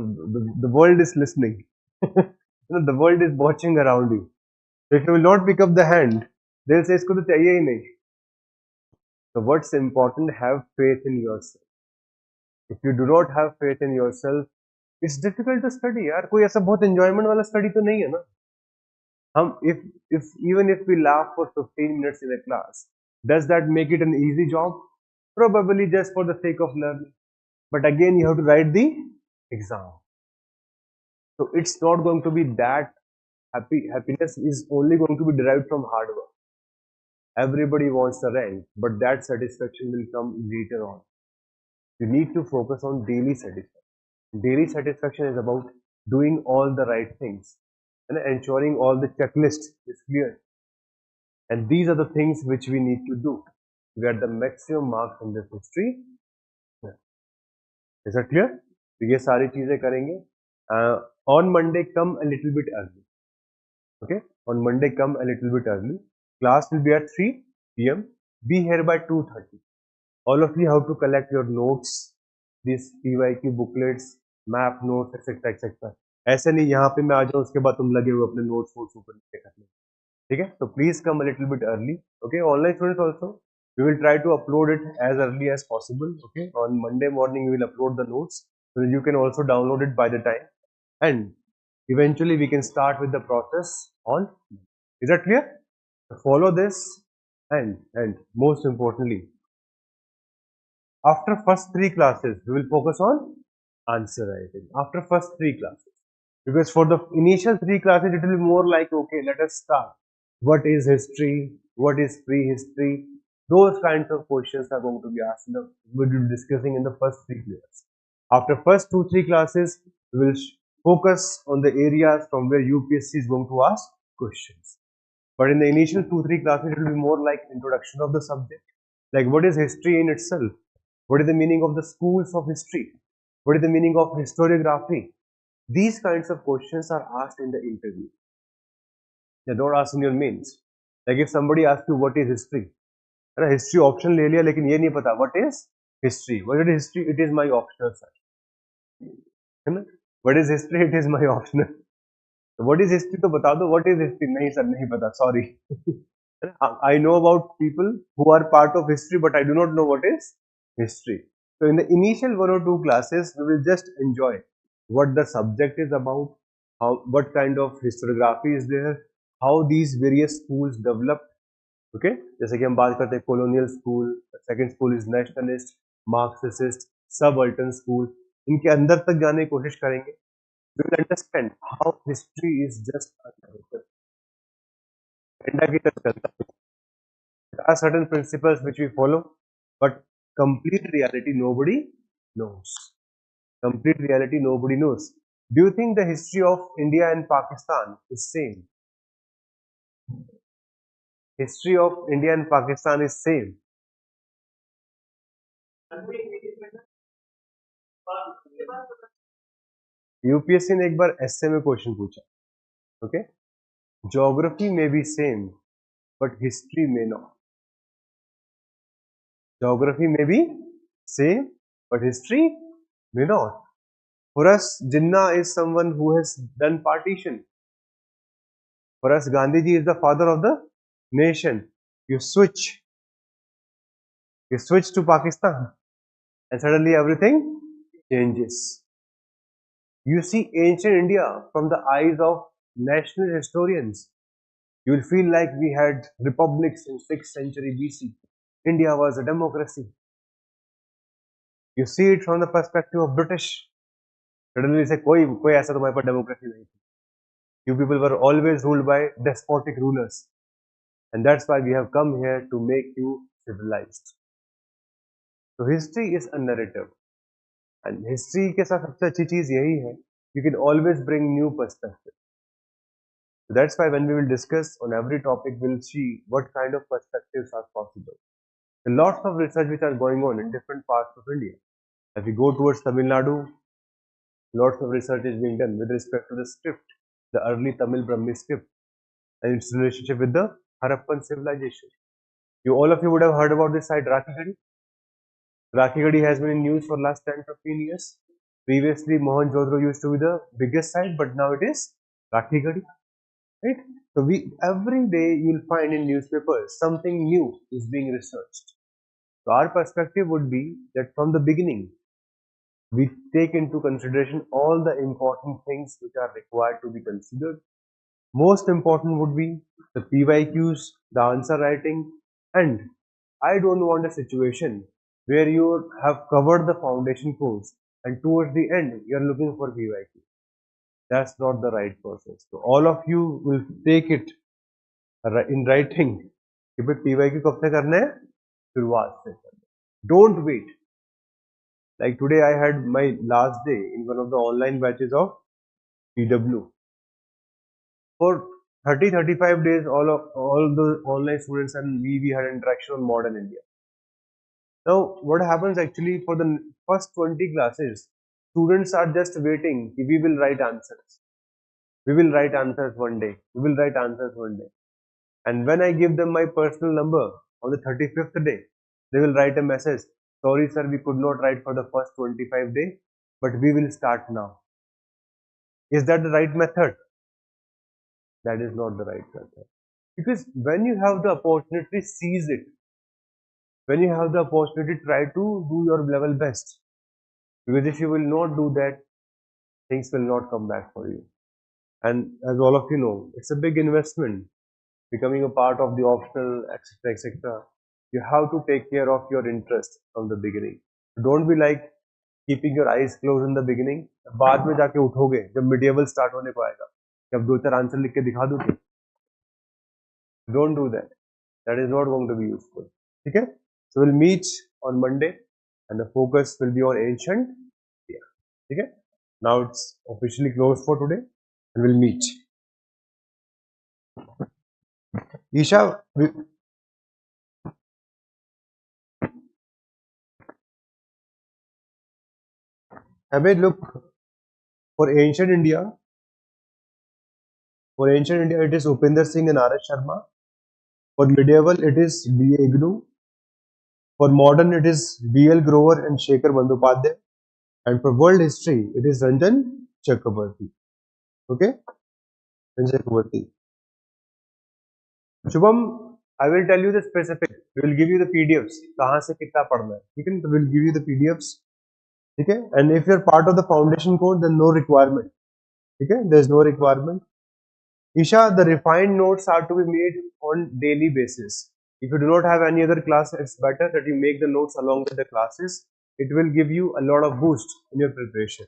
The world is listening. The world is watching around you. So if you will not pick up the hand, they'll say इसको तो चाहिए ही नहीं. So what's important? Have faith in yourself. If you do not have faith in yourself, it's difficult to study. यार कोई ऐसा बहुत enjoyment वाला study तो नहीं है ना. हम if even if we laugh for 15 minutes in a class, does that make it an easy job? Probably just for the sake of learning. But again, you have to write the exam. So it's not going to be that happiness is only going to be derived from hard work. Everybody wants the rank, but that satisfaction will come later on. You need to focus on daily satisfaction. Daily satisfaction is about doing all the right things and ensuring all the checklist is clear. And these are the things which we need to do to get the maximum marks in this history. Is that clear? तो ये सारी चीजें करेंगे. On Monday, come a little bit early. Okay? On Monday, come a little bit early. Class will be at 3 p.m. Be here by 2:30. All of you have to collect your notes, these PYQ booklets, map notes, etc. etc. ऐसे नहीं यहाँ पे मैं आ जाऊँ उसके बाद तुम लगे हुए अपने notes वोट्स ऊपर नीचे करने. ठीक है? So please come a little bit early. Okay? Online students also, we will try to upload it as early as possible. Okay? On Monday morning, we will upload the notes so that you can also download it by the time. And eventually, we can start with the process on. Is that clear? Follow this, and most importantly, after first 3 classes, we will focus on answer writing. After first 3 classes, because for the initial 3 classes, it will be more like, okay, let us start. What is history? What is prehistory? Those kinds of questions are going to be asked. We will be discussing in the first 3 classes. After first 2-3 classes, we will focus on the areas from where UPSC is going to ask questions. But in the initial 2-3 classes, it will be more like introduction of the subject. Like what is history in itself? What is the meaning of the schools of history? What is the meaning of historiography? These kinds of questions are asked in the interview. They're not asked in your mains. Like if somebody asks you what is history, history option ले लिया लेकिन ये नहीं पता what is history. What is history? It is my optional, sir. है ना? What is history? It is my optional. What is history? तो बता दो. What is history? नहीं sir, नहीं पता. Sorry. I know about people who are part of history, but I do not know what is history. So in the initial 1 or 2 classes, we will just enjoy what the subject is about, what kind of historiography is there, how these various schools developed. Okay, जैसे कि हम बात करते हैं colonial school, second school is nationalist, Marxist, subaltern school. इनके अंदर तक जाने की कोशिश करेंगे. We will understand how history is just a narrative. There are certain principles which we follow, but complete reality nobody knows. Complete reality nobody knows. Do you think the history of India and Pakistan is same? History of India and Pakistan is same. UPSC ने एक बार S A में question पूछा. Okay, geography में B same but history में not. Geography may be same, but history may not. For us, Jinnah is someone who has done partition. For us, Gandhiji is the father of the nation. You switch to Pakistan, and suddenly everything changes. You see ancient India from the eyes of national historians. You will feel like we had republics in 6th century BC. India was a democracy. You see it from the perspective of British. Suddenly say, कोई ऐसा तुम्हारे पास democracy नहीं थी. You people were always ruled by despotic rulers. And that's why we have come here to make you civilized. So history is a narrative. And history के साथ सबसे अच्छी चीज यही है, you can always bring new perspective. So that's why when we will discuss on every topic, we'll see what kind of perspectives are possible. There are lots of research which are going on in different parts of India. If we go towards Tamil Nadu, lots of research is being done with respect to the script, the early Tamil Brahmi script, and its relationship with the Harappan civilization. All of you would have heard about this site Rakhigarhi. Rakhigarhi has been in news for last 10-15 years. Previously, Mohenjo-daro used to be the biggest site, but now it is Rakhigarhi. Right? So every day you'll find in newspapers something new is being researched. So our perspective would be that from the beginning, we take into consideration all the important things which are required to be considered. Most important would be the PYQs, the answer writing, and I don't want a situation where you have covered the foundation course and towards the end you are looking for PYQ. That's not the right process. So all of you will take it in writing कि भाई PYQ कब से करना है, शुरुआत से करना है. Don't wait. Like today I had my last day in one of the online batches of PW. For 30-35 days, all the online students and we had interaction on modern India. Now, what happens actually for the first 20 classes, students are just waiting. We will write answers. We will write answers one day. We will write answers one day. And when I give them my personal number on the 35th day, they will write a message. Sorry, sir, we could not write for the first 25 days, but we will start now. Is that the right method? That is not the right method. Because when you have the opportunity, seize it. When you have the opportunity, try to do your level best. Because if you will not do that, things will not come back for you. And as all of you know, it's a big investment. Becoming a part of the optional, etc., etc. You have to take care of your interest from the beginning. Don't be like keeping your eyes closed in the beginning. बाद में जाके उठोगे जब medieval start होने को आएगा. जब 2-4 answer लिख के दिखा दोगे. Don't do that. That is not going to be useful. Okay? So we'll meet on Monday, and the focus will be on ancient India. Okay? Now it's officially closed for today, and we'll meet. Isha, have a look for ancient India. For ancient India, it is Upinder Singh and R.S. Sharma. For medieval, it is B. Ignu. For modern, it is B.L. Grover and Shekhar Bandyopadhyay. And for world history, it is Ranjan Chakrabarty. Okay? Ranjan Chakrabarty. Shubham, I will tell you the specific. We will give you the PDFs. कहाँ से कितना पढ़ना है. ठीक है? We will give you the PDFs. Okay? And if you are part of the foundation course, then no requirement. Okay? There is no requirement. Isha, the refined notes are to be made on daily basis. If you do not have any other class, it's better that you make the notes along with the classes. It will give you a lot of boost in your preparation.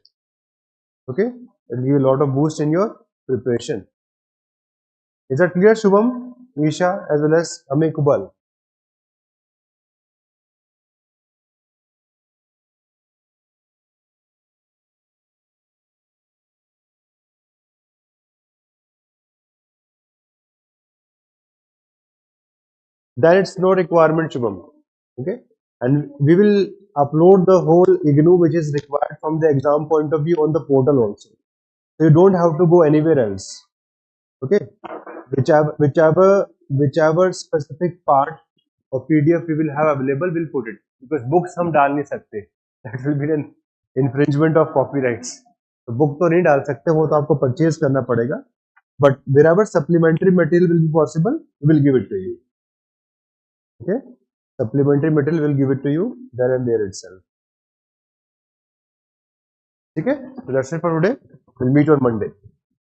Okay? It will give you a lot of boost in your preparation. Is that clear, Shubham, Isha, as well as Ame Kubal? Then it's no requirement, Shubham. Okay? And we will upload the whole IGNU which is required from the exam point of view on the portal also. So you don't have to go anywhere else. Okay? Whichever specific part of PDF we will have available, we'll put it. Because books हम डाल नहीं सकते. That will be an infringement of copyrights. तो book तो नहीं डाल सकते, वो तो आपको purchase करना पड़ेगा. But wherever supplementary material will be possible, we will give it to you. Okay? Supplementary material will give it to you there and there itself. Okay? So that's it for today. We'll meet on Monday.